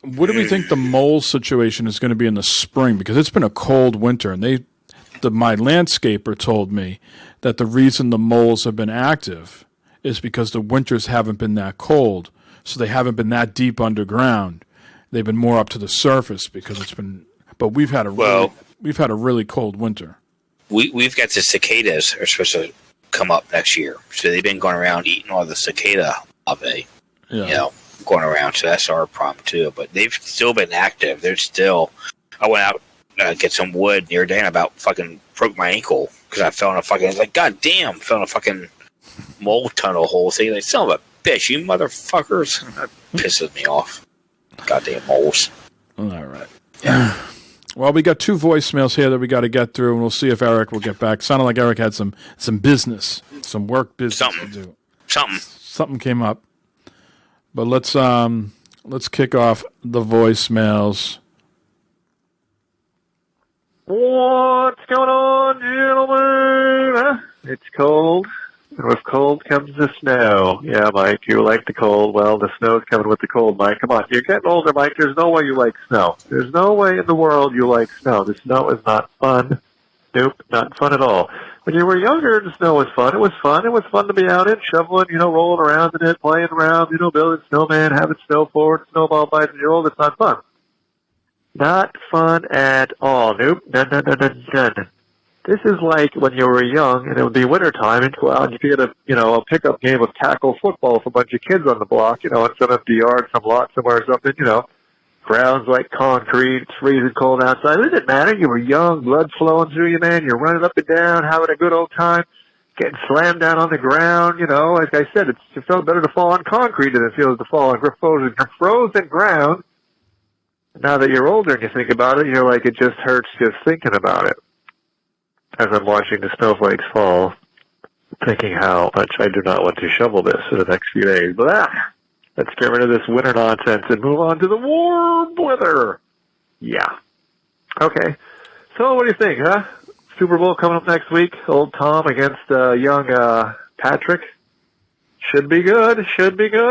What do we think the mole situation is going to be in the spring? Because it's been a cold winter, and my landscaper told me that the reason the moles have been active is because the winters haven't been that cold, so they haven't been that deep underground. They've been more up to the surface because it's been. But we've had a really cold winter. We've got the cicadas are supposed to come up next year, so they've been going around eating all the cicada larvae, going around. So that's our problem too. But they've still been active. They're still. I went out get some wood the other day and about fucking broke my ankle because I fell in a fucking. I was like, God damn, fell in a fucking mole tunnel hole thing. Like, son of a bitch, you motherfuckers! That pisses me off. Goddamn moles. All right. Yeah. Well, we got 2 voicemails here that we got to get through, and we'll see if Eric will get back. Sounded like Eric had some business, some work business to do. Something came up. But let's kick off the voicemails. What's going on, gentlemen? It's cold. And with cold comes the snow. Yeah, Mike, you like the cold. Well, the snow's coming with the cold, Mike. Come on, you're getting older, Mike. There's no way you like snow. There's no way in the world you like snow. The snow is not fun. Nope, not fun at all. When you were younger, the snow was fun. It was fun. It was fun to be out in, shoveling, rolling around in it, playing around, building snowman, having snow forward, snowball fights. When you're old, it's not fun. Not fun at all. Nope, none. This is like when you were young and it would be wintertime and go out and you could get a pickup game of tackle football with a bunch of kids on the block, in some empty yard, some lot somewhere or something, ground's like concrete, it's freezing cold outside. It didn't matter. You were young, blood flowing through you, man. You're running up and down, having a good old time, getting slammed down on the ground, Like I said, it felt better to fall on concrete than it feels to fall on frozen ground. Now that you're older and you think about it, you're like, it just hurts just thinking about it. As I'm watching the snowflakes fall, thinking how much I do not want to shovel this for the next few days. But let's get rid of this winter nonsense and move on to the warm weather. Yeah. Okay. So what do you think, huh? Super Bowl coming up next week. Old Tom against young Patrick. Should be good.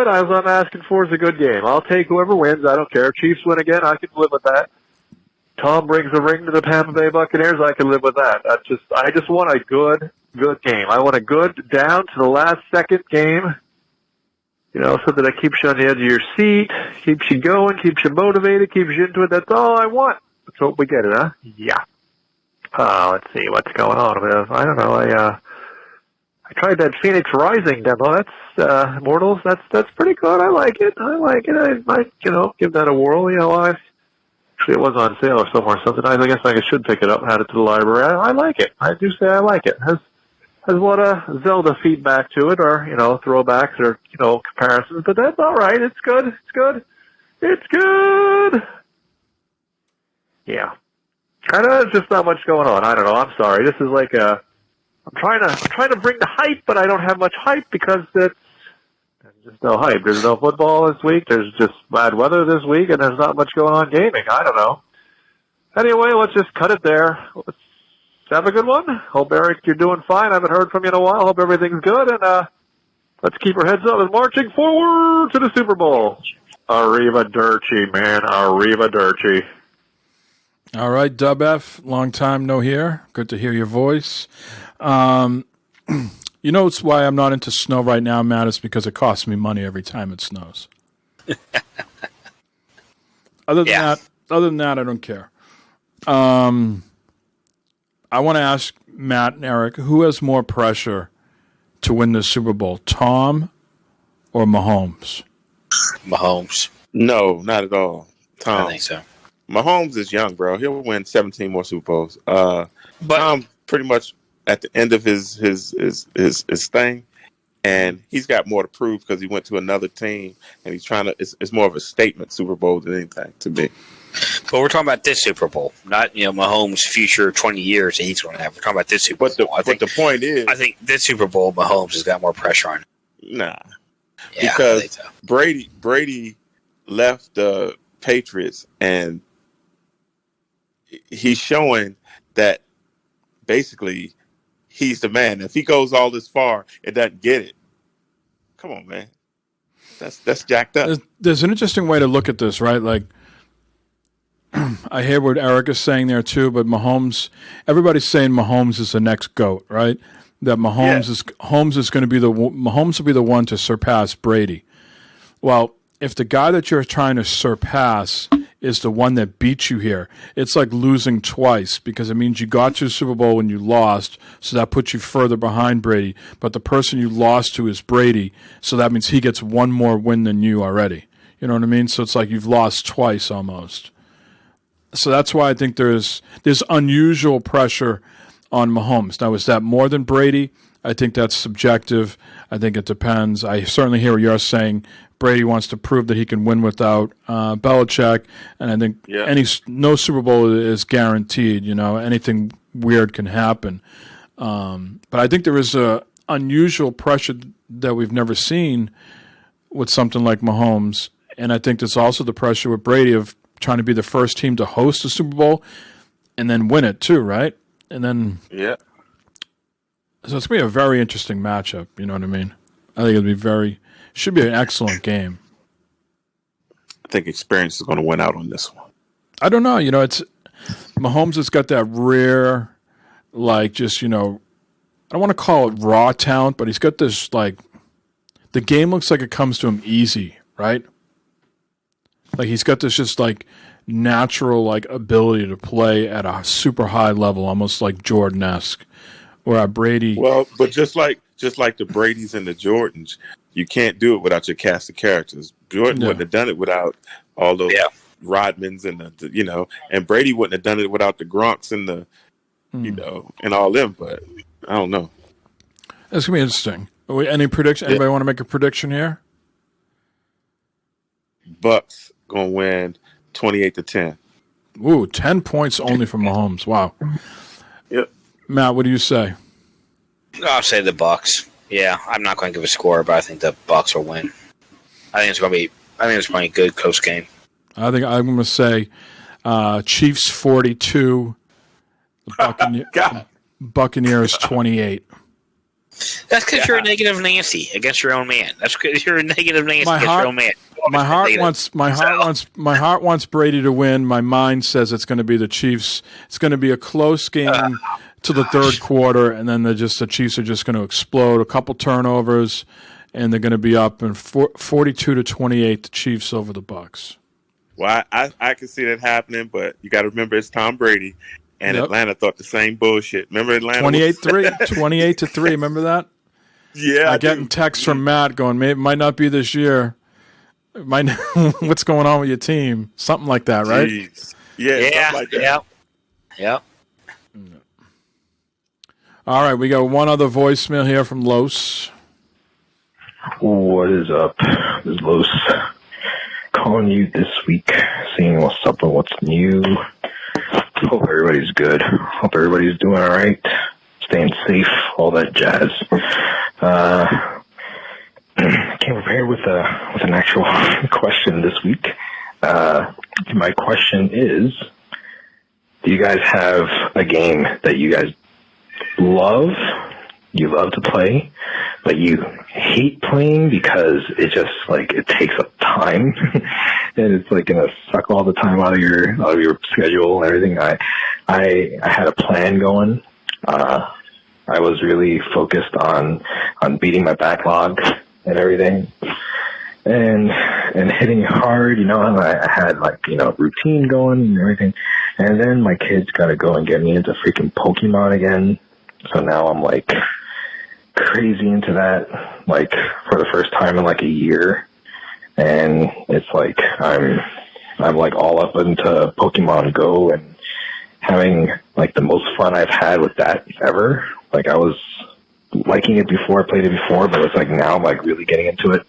All I'm asking for is a good game. I'll take whoever wins. I don't care. Chiefs win again. I can live with that. Tom brings a ring to the Tampa Bay Buccaneers. I can live with that. I just want a good game. I want a good down to the last second game. So that it keeps you on the edge of your seat, keeps you going, keeps you motivated, keeps you into it. That's all I want. Let's hope we get it, huh? Yeah. Let's see what's going on. I don't know. I tried that Phoenix Rising demo. That's Immortals. That's pretty good. I like it. I might give that a whirl. Actually, it was on sale or somewhere. Something. I guess I should pick it up and add it to the library. I like it. I do say I like it. Has a lot of Zelda feedback to it, or throwbacks, or comparisons. But that's all right. It's good. It's good. Yeah. I know there's just not much going on. I don't know. I'm sorry. This is like I'm trying to bring the hype, but I don't have much hype because there's just no hype. There's no football this week. There's just bad weather this week, and there's not much going on gaming. I don't know. Anyway, let's just cut it there. Let's have a good one. Hope, Eric, you're doing fine. I haven't heard from you in a while. Hope everything's good, and let's keep our heads up and marching forward to the Super Bowl. Arrivederci, man. Arrivederci. All right, Dub F, long time no hear. Good to hear your voice. It's why I'm not into snow right now, Matt, is because it costs me money every time it snows. Other than that, I don't care. I want to ask Matt and Eric, who has more pressure to win the Super Bowl, Tom or Mahomes? Mahomes. No, not at all. Tom. I think so. Mahomes is young, bro. He'll win 17 more Super Bowls. But Tom pretty much at the end of his thing, and he's got more to prove because he went to another team, and he's trying to. It's more of a statement Super Bowl than anything to me. But we're talking about this Super Bowl, not Mahomes' future 20 years that he's going to have. We're talking about this Super Bowl. But the point is, I think this Super Bowl, Mahomes has got more pressure on him. Nah, yeah, because Brady left the Patriots, and he's showing that basically he's the man. If he goes all this far and doesn't get it, come on, man. That's jacked up. There's an interesting way to look at this, right? Like, I hear what Eric is saying there too, but everybody's saying Mahomes is the next GOAT, right? That Mahomes is going to be Mahomes will be the one to surpass Brady. Well, if the guy that you're trying to surpass is the one that beat you here, it's like losing twice, because it means you got to the Super Bowl when you lost, so that puts you further behind Brady. But the person you lost to is Brady, so that means he gets one more win than you already. You know what I mean? So it's like you've lost twice almost. So that's why I think there's unusual pressure on Mahomes. Now, is that more than Brady? I think that's subjective. I think it depends. I certainly hear what you're saying. Brady wants to prove that he can win without Belichick, and I think no Super Bowl is guaranteed. You know, anything weird can happen. But I think there is a unusual pressure that we've never seen with something like Mahomes, and I think there's also the pressure with Brady of trying to be the first team to host the Super Bowl and then win it too, right? And then so it's going to be a very interesting matchup. You know what I mean? I think should be an excellent game. I think experience is going to win out on this one. I don't know. You know, Mahomes has got that rare, like, just, you know, I don't want to call it raw talent, but he's got this, like, the game looks like it comes to him easy, right? Like, he's got this just, like, natural, like, ability to play at a super high level, almost like Jordan-esque. Where Brady... Well, but just like the Bradys and the Jordans, you can't do it without your cast of characters. Jordan wouldn't have done it without all those Rodmans and the you know, and Brady wouldn't have done it without the Gronks and the, you know, and all them. But I don't know. It's gonna be interesting. Any prediction? Anybody want to make a prediction here? Bucks gonna win 28-10. Ooh, 10 points only from Mahomes. Wow. Yep. Matt, what do you say? I'll say the Bucks. Yeah, I'm not going to give a score, but I think the Bucks will win. I think it's going to be a good close game. I think I'm going to say Chiefs 42, Buccaneers 28. That's because you're a negative Nancy against your own man. That's because you're a negative Nancy against your own man. My heart wants Brady to win. My mind says it's going to be the Chiefs. It's going to be a close game to the third quarter, and then the Chiefs are just going to explode. A couple turnovers, and they're going to be up in 42-28. The Chiefs over the Bucks. Well, I can see that happening, but you got to remember it's Tom Brady, and Atlanta thought the same bullshit. Remember Atlanta? 28-3. Remember that? Yeah, I'm getting texts from Matt going, it might not be this year. What's going on with your team? Something like that, right? Jeez. Yeah, like that. Yeah. All right, we got one other voicemail here from Los. What is up? This is Los. Calling you this week, seeing what's up and what's new. Hope everybody's good. Hope everybody's doing all right. Staying safe, all that jazz. Came prepared with an actual question this week. My question is, do you guys have a game that you guys love to play, but you hate playing because it just like it takes up time and it's like gonna suck all the time out of your schedule and everything? I had a plan going. I was really focused on beating my backlog and everything, and hitting hard, and I had routine going and everything. And then my kids got to go and get me into freaking Pokemon again. So now I'm like crazy into that, like for the first time in like a year. And it's like I'm like all up into Pokemon Go and having like the most fun I've had with that ever. Like I was liking it before, I played it before, but it's like now I'm like really getting into it.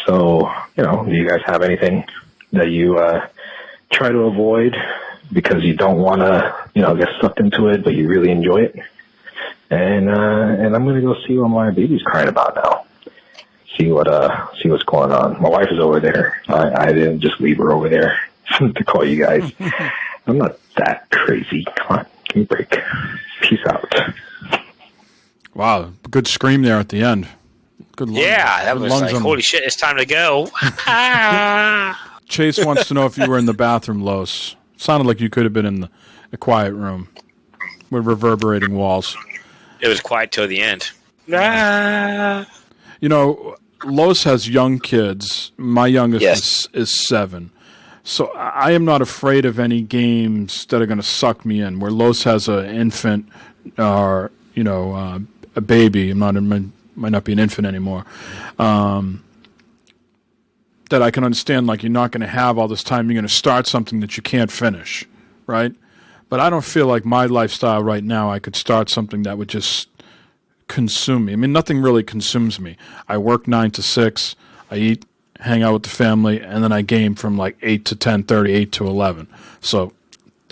So, do you guys have anything that you try to avoid because you don't want to, get sucked into it, but you really enjoy it? And I'm going to go see what my baby's crying about now. See see what's going on. My wife is over there. I didn't just leave her over there to call you guys. I'm not that crazy. Come on, give me a break. Peace out. Wow, good scream there at the end. Good lungs. Yeah, that was like, holy shit, it's time to go. Chase wants to know if you were in the bathroom, Los. Sounded like you could have been in the quiet room with reverberating walls. It was quiet till the end. You know, Los has young kids. My youngest is 7. So I am not afraid of any games that are going to suck me in. Where Los has an infant or, a baby. Might not be an infant anymore. That I can understand, like, you're not going to have all this time. You're going to start something that you can't finish, right? But I don't feel like my lifestyle right now, I could start something that would just consume me. I mean, nothing really consumes me. I work 9 to 6. I eat, hang out with the family, and then I game from like 8 to 10:30, 8 to 11. So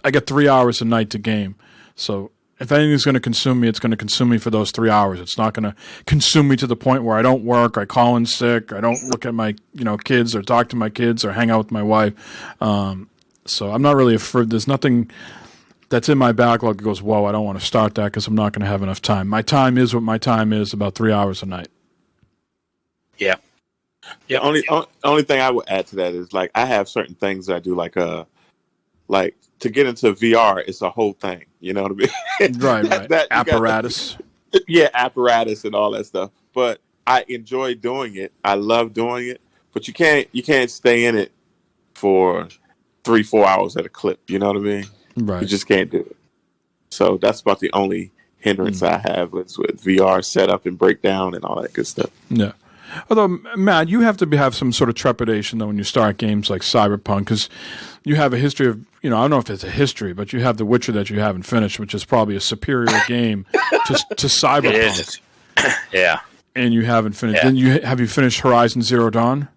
I get 3 hours a night to game. So if anything's going to consume me, it's going to consume me for those 3 hours. It's not going to consume me to the point where I don't work, I call in sick, I don't look at my kids or talk to my kids or hang out with my wife. So I'm not really afraid. There's nothing that's in my backlog that goes, whoa, I don't want to start that because I'm not going to have enough time. My time is what my time is, about 3 hours a night. Yeah. Yeah. Only thing I would add to that is, like, I have certain things that I do, like to get into VR, it's a whole thing. You know what I mean? Right. That apparatus. Apparatus and all that stuff. But I enjoy doing it. I love doing it. But you can't stay in it for 3-4 hours at a clip. You know what I mean? Right. You just can't do it. So that's about the only hindrance I have with VR setup and breakdown and all that good stuff. Yeah. Although, Matt, you have to have some sort of trepidation, though, when you start games like Cyberpunk, because you have a history of, I don't know if it's a history, but you have The Witcher that you haven't finished, which is probably a superior game to Cyberpunk. It is. Yeah. And you haven't finished. Yeah. Have you finished Horizon Zero Dawn?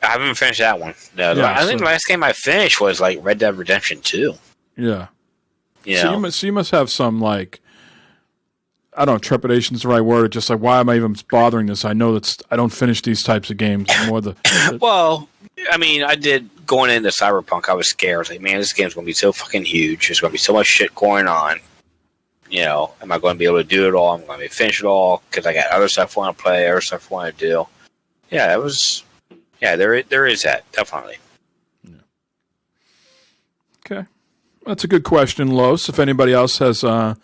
I haven't finished that one. No, I think the last game I finished was like Red Dead Redemption 2. Yeah. Yeah. So you must have some, like, I don't know, trepidation is the right word. Just like, why am I even bothering this? I know I don't finish these types of games. More Well, I mean, I did going into Cyberpunk. I was scared. I was like, man, this game's going to be so fucking huge. There's going to be so much shit going on. Am I going to be able to do it all? I'm going to finish it all because I got other stuff I want to play, other stuff I want to do. Yeah, it was. Yeah, there is that, definitely. Yeah. Okay. That's a good question, Los. If anybody else has an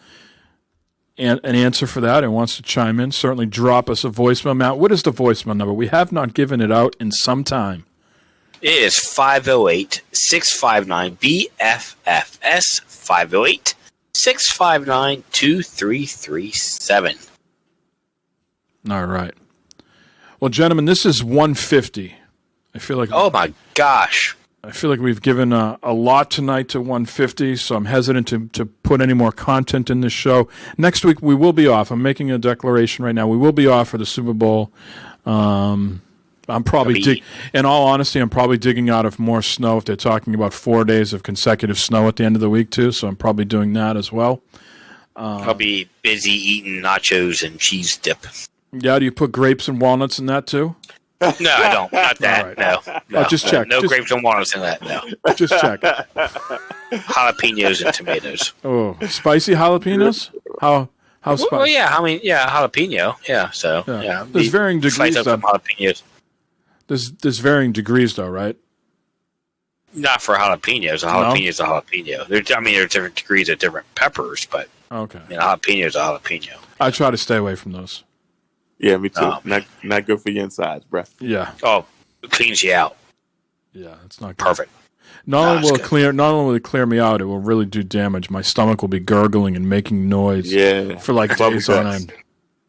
answer for that and wants to chime in, certainly drop us a voicemail. Matt, what is the voicemail number? We have not given it out in some time. It is 508-659-BFFS, 508-659-2337. All right. Well, gentlemen, this is 150. I feel like... Oh, my gosh. I feel like we've given a lot tonight to 150, so I'm hesitant to put any more content in this show. Next week, we will be off. I'm making a declaration right now. We will be off for the Super Bowl. I'm probably, in all honesty, I'm probably digging out of more snow if they're talking about 4 days of consecutive snow at the end of the week, too, so I'm probably doing that as well. I'll be busy eating nachos and cheese dip. Yeah, do you put grapes and walnuts in that, too? No, I don't. Not that. Right. No. Just check. No grapes and walnuts in that. No. Just check. Jalapenos and tomatoes. Oh, spicy jalapenos? How spicy? Well, yeah. I mean, yeah, jalapeno. Yeah. So yeah. There's varying degrees. Some jalapenos. There's varying degrees, though, right? Not for jalapenos. A jalapeno is a jalapeno. There's different degrees of different peppers, but okay. Jalapeno is a jalapeno. I try to stay away from those. Yeah, me too. Not good for your insides, bruh. Yeah. Oh, it cleans you out. Yeah, it's not good. Perfect. Not only will it clear me out, it will really do damage. My stomach will be gurgling and making noise. Yeah. For like days on end.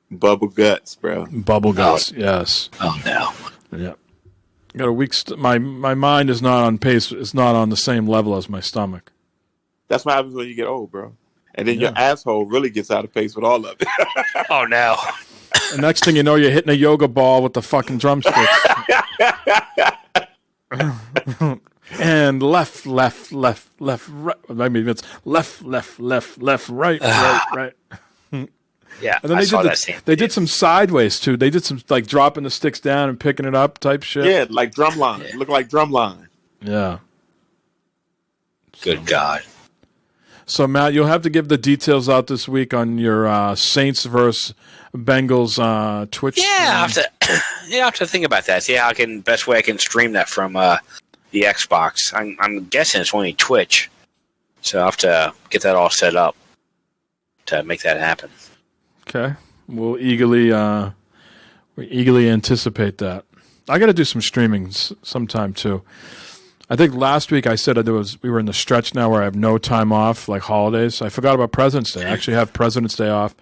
Bubble guts, bro. Bubble guts. Yes. Oh no. Yeah. Got a weak. My mind is not on pace. It's not on the same level as my stomach. That's what happens when you get old, bro. And then your asshole really gets out of pace with all of it. Oh no. The next thing you know, you're hitting a yoga ball with the fucking drumsticks. And left, right. I mean, it's left, right. Yeah, And then they did some sideways too. They did some like dropping the sticks down and picking it up type shit. Yeah, like drumline. Yeah. Look like drumline. Yeah. Good God. So Matt, you'll have to give the details out this week on your Saints versus Bengals Twitch. Yeah, I have to think about that. See how best way I can stream that from the Xbox. I'm guessing it's only Twitch, so I have to get that all set up to make that happen. Okay, we'll eagerly anticipate that. I got to do some streaming sometime too. I think last week I said we were in the stretch now where I have no time off, like holidays. I forgot about President's Day. I actually have President's Day off,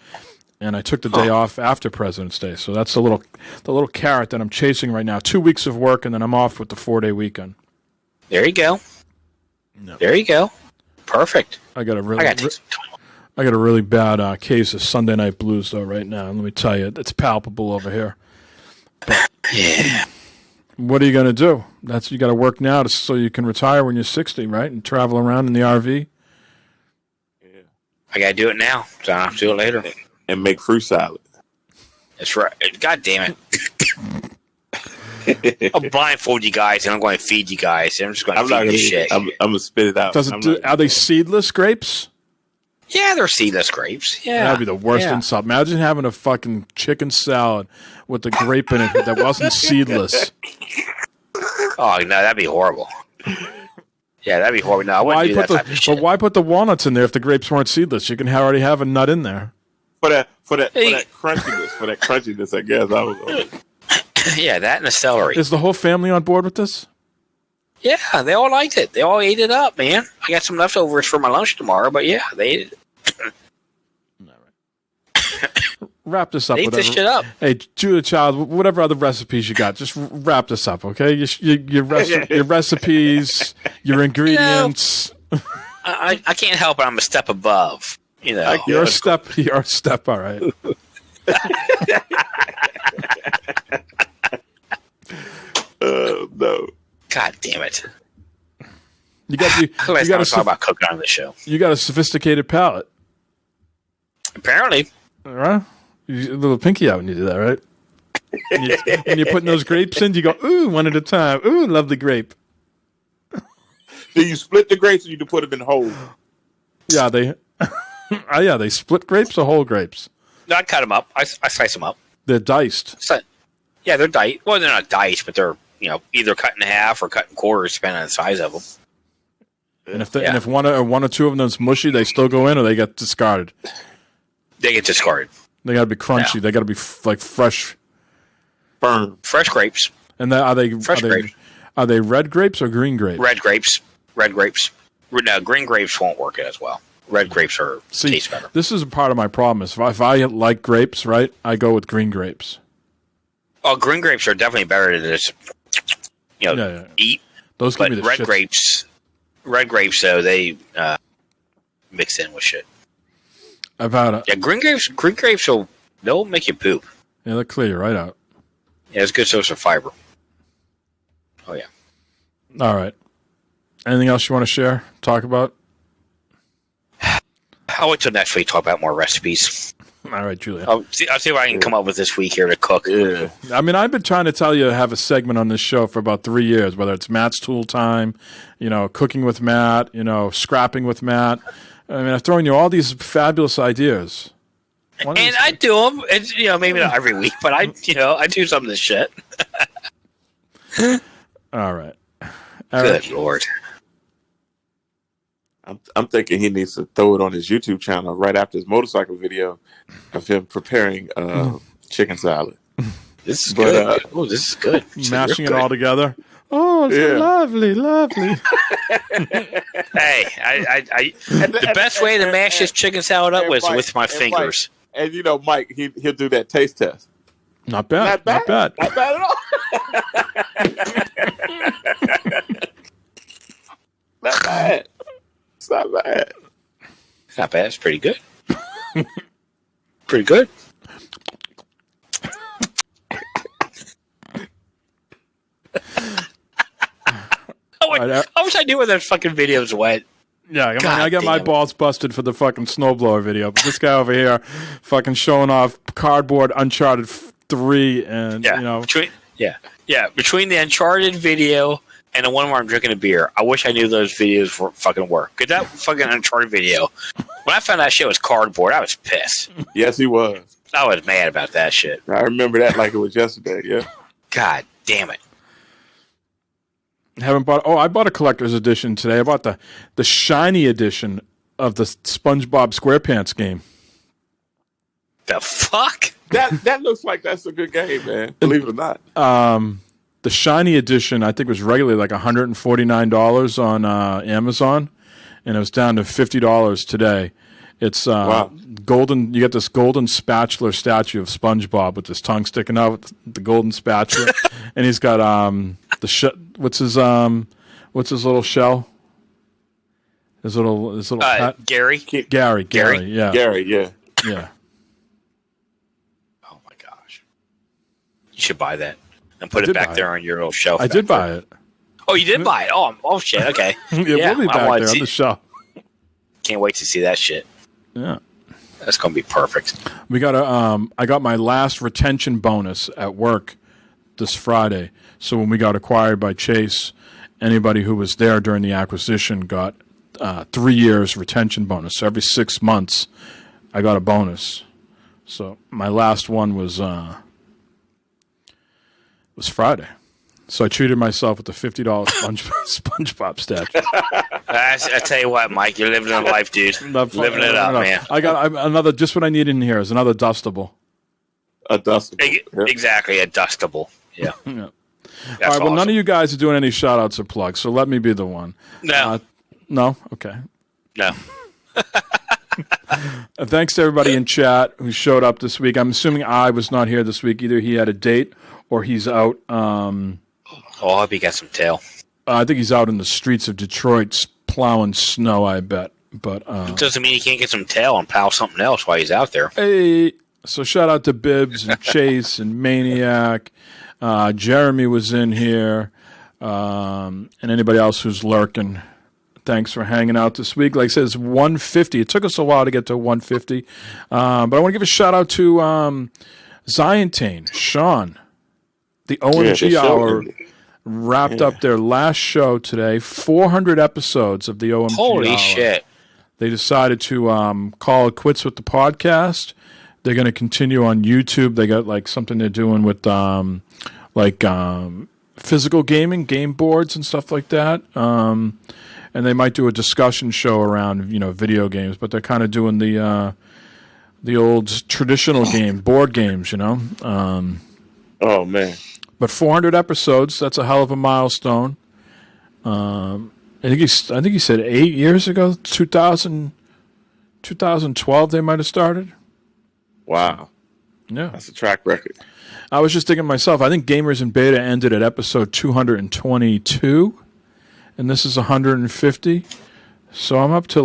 and I took the day off after President's Day. So that's the little carrot that I'm chasing right now. 2 weeks of work, and then I'm off with the 4-day weekend. There you go. No. There you go. Perfect. I got a really bad case of Sunday night blues though right now. Let me tell you, it's palpable over here. But, yeah. What are you going to do? You got to work now so you can retire when you're 60, right? And travel around in the RV. Yeah. I got to do it now, so I don't have to do it later. And make fruit salad. That's right. God damn it. I'll blindfold you guys, and I'm going to feed you guys. I'm just going to feed this shit. I'm going to spit it out. Are they seedless grapes? Yeah, they're seedless grapes. Yeah. That'd be the worst insult. Imagine having a fucking chicken salad with the grape in it that wasn't seedless. Oh, no, that'd be horrible. Yeah, that'd be horrible. No, I wouldn't do that type of shit. But why put the walnuts in there if the grapes weren't seedless? You can already have a nut in there. For that crunchiness, I guess. I was Yeah, that and the celery. Is the whole family on board with this? Yeah, they all liked it. They all ate it up, man. I got some leftovers for my lunch tomorrow, but yeah, they ate it. Wrap this up. Eat this shit up. Hey, Julia Child, whatever other recipes you got, just wrap this up, okay? Your recipes, your ingredients. I can't help it. I'm a step above. You know, you're a step. All right. No. God damn it. You got to talk about cooking on the show. You got a sophisticated palate. Apparently. All right. You a little pinky out when you do that, right? When you're putting those grapes in, you go, ooh, one at a time. Ooh, lovely grape. Do you split the grapes or you put them in whole? Yeah, they split grapes or whole grapes? No, I cut them up. I slice them up. They're diced. Yeah, they're diced. Well, they're not diced, but they're either cut in half or cut in quarters, depending on the size of them. And if one or two of them's mushy, they still go in or they get discarded? They get discarded. They got to be crunchy. Yeah. They got to be like fresh, firm, fresh grapes. And are they red grapes or green grapes? Red grapes. No, green grapes won't work as well. Red grapes taste better. This is a part of my problem. Is if I like grapes, right, I go with green grapes. Oh, green grapes are definitely better to just eat. Those give me the red shits. grapes. Red grapes, though, they mix in with shit. I've had it. Yeah, green grapes they'll make you poop. Yeah, they'll clear you right out. Yeah, it's a good source of fiber. Oh yeah. All right. Anything else you want to share? Talk about? I'll wait till next week to talk about more recipes. All right, Julia. I'll see what I can come up with this week here to cook. Yeah. I mean, I've been trying to tell you to have a segment on this show for about 3 years, whether it's Matt's Tool Time, cooking with Matt, scrapping with Matt. I mean, I've thrown you all these fabulous ideas. And I do them. It's, maybe not every week, but I do some of this shit. All right. Good Lord. I'm thinking he needs to throw it on his YouTube channel right after his motorcycle video of him preparing chicken salad. This is good. This is good. Mashing it all together. Oh, it's lovely. Hey, the best way to mash this chicken salad up was with my fingers. And Mike, he'll do that taste test. Not bad. Not bad at all. Not bad. It's not bad. It's not bad. It's pretty good. Pretty good. I wish I knew where those fucking videos went. Yeah, I got my balls busted for the fucking snowblower video, but this guy over here fucking showing off cardboard Uncharted 3 and, between the Uncharted video and the one where I'm drinking a beer, I wish I knew those videos fucking work. Because that fucking Uncharted video, when I found that shit was cardboard, I was pissed. Yes, he was. I was mad about that shit. I remember that like it was yesterday, yeah. God damn it. I bought a collector's edition today. I bought the shiny edition of the SpongeBob SquarePants game. The fuck? That looks like that's a good game, man. Believe it or not. The shiny edition, I think, was regularly like $149 on Amazon, and it was down to $50 today. It's golden. You get this golden spatula statue of SpongeBob with his tongue sticking out with the golden spatula, and he's got what's his little shell? His little hat? Gary. Gary, yeah. Gary, yeah. Yeah. Oh my gosh. You should buy that and put it back there on your little shelf. I did buy it. Oh, you did buy it? Oh shit, okay. It will be back there on the shelf. Can't wait to see that shit. Yeah. That's going to be perfect. We got I got my last retention bonus at work this Friday. So when we got acquired by Chase, anybody who was there during the acquisition got 3 years retention bonus. So every 6 months, I got a bonus. So my last one was Friday. So I treated myself with a $50 SpongeBob statue. I tell you what, Mike, you're living a life, dude. Living it up, man. I got another. Just what I need in here is another dustable. A dustable. Exactly, a dustable. Yeah. Yeah. All right. Well, none of you guys are doing any shout outs or plugs, so let me be the one. No. No? Okay. No. Thanks to everybody in chat who showed up this week. I'm assuming I was not here this week. Either he had a date or he's out. I hope he got some tail. I think he's out in the streets of Detroit plowing snow, I bet. But it doesn't mean he can't get some tail and plow something else while he's out there. Hey, so shout out to Bibbs and Chase and Maniac. Jeremy was in here. And anybody else who's lurking. Thanks for hanging out this week. Like I said, it's 150. It took us a while to get to 150. But I want to give a shout out to Zientane, Sean. The OMG Hour wrapped up their last show today. 400 episodes of the OMG Hour. Holy shit. They decided to call it quits with the podcast. They're going to continue on YouTube. They got like something they're doing with physical gaming, game boards and stuff like that. And they might do a discussion show around, video games, but they're kind of doing the old traditional board games, Oh man. But 400 episodes, that's a hell of a milestone. I think he said 8 years ago, 2012 they might have started. Wow. Yeah. That's a track record. I was just thinking myself, I think Gamers in Beta ended at episode 222, and this is 150. So I'm up to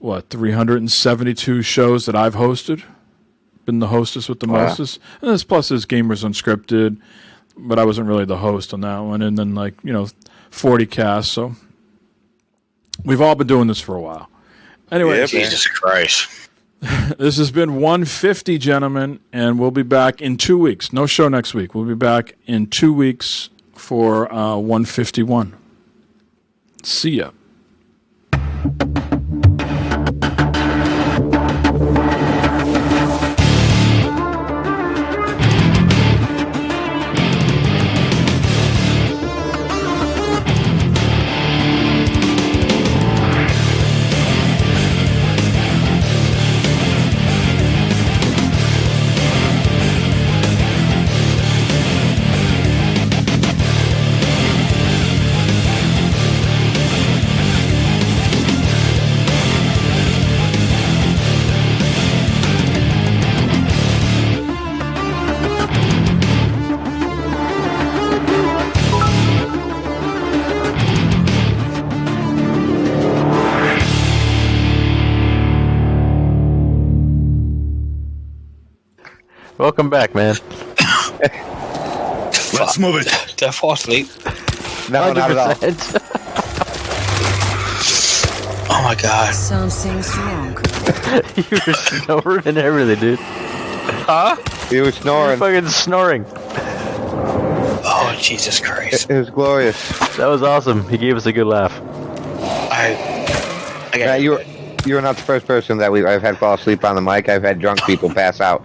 372 shows that I've hosted. Been the hostess with the mostest. And this plus there's Gamers Unscripted, but I wasn't really the host on that one. And then 40 casts. So we've all been doing this for a while. Anyway, yeah, Jesus Christ. This has been 150, gentlemen, and we'll be back in 2 weeks. No show next week. We'll be back in 2 weeks for 151. See ya. Welcome back, man. Let's move it. Did I fall asleep? No, not at all. my god. Something's wrong. You were snoring and everything, dude. Huh? You were snoring. You were fucking snoring. Oh, Jesus Christ. It was glorious. That was awesome. He gave us a good laugh. You're not the first person that I've had fall asleep on the mic. I've had drunk people pass out.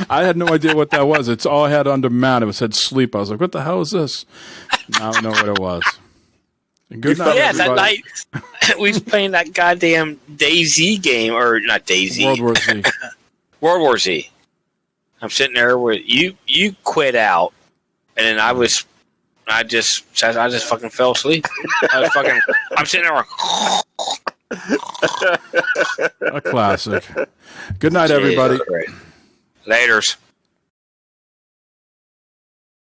I had no idea what that was. It's all I had under Matt. It said sleep. I was like, what the hell is this? Now I know what it was. And good night, yeah, everybody. that night we was playing that goddamn DayZ game, or not DayZ. World War Z. World War Z. I'm sitting there with you quit out, and then I just fucking fell asleep. I'm sitting there A classic. Good night, everybody. Laters.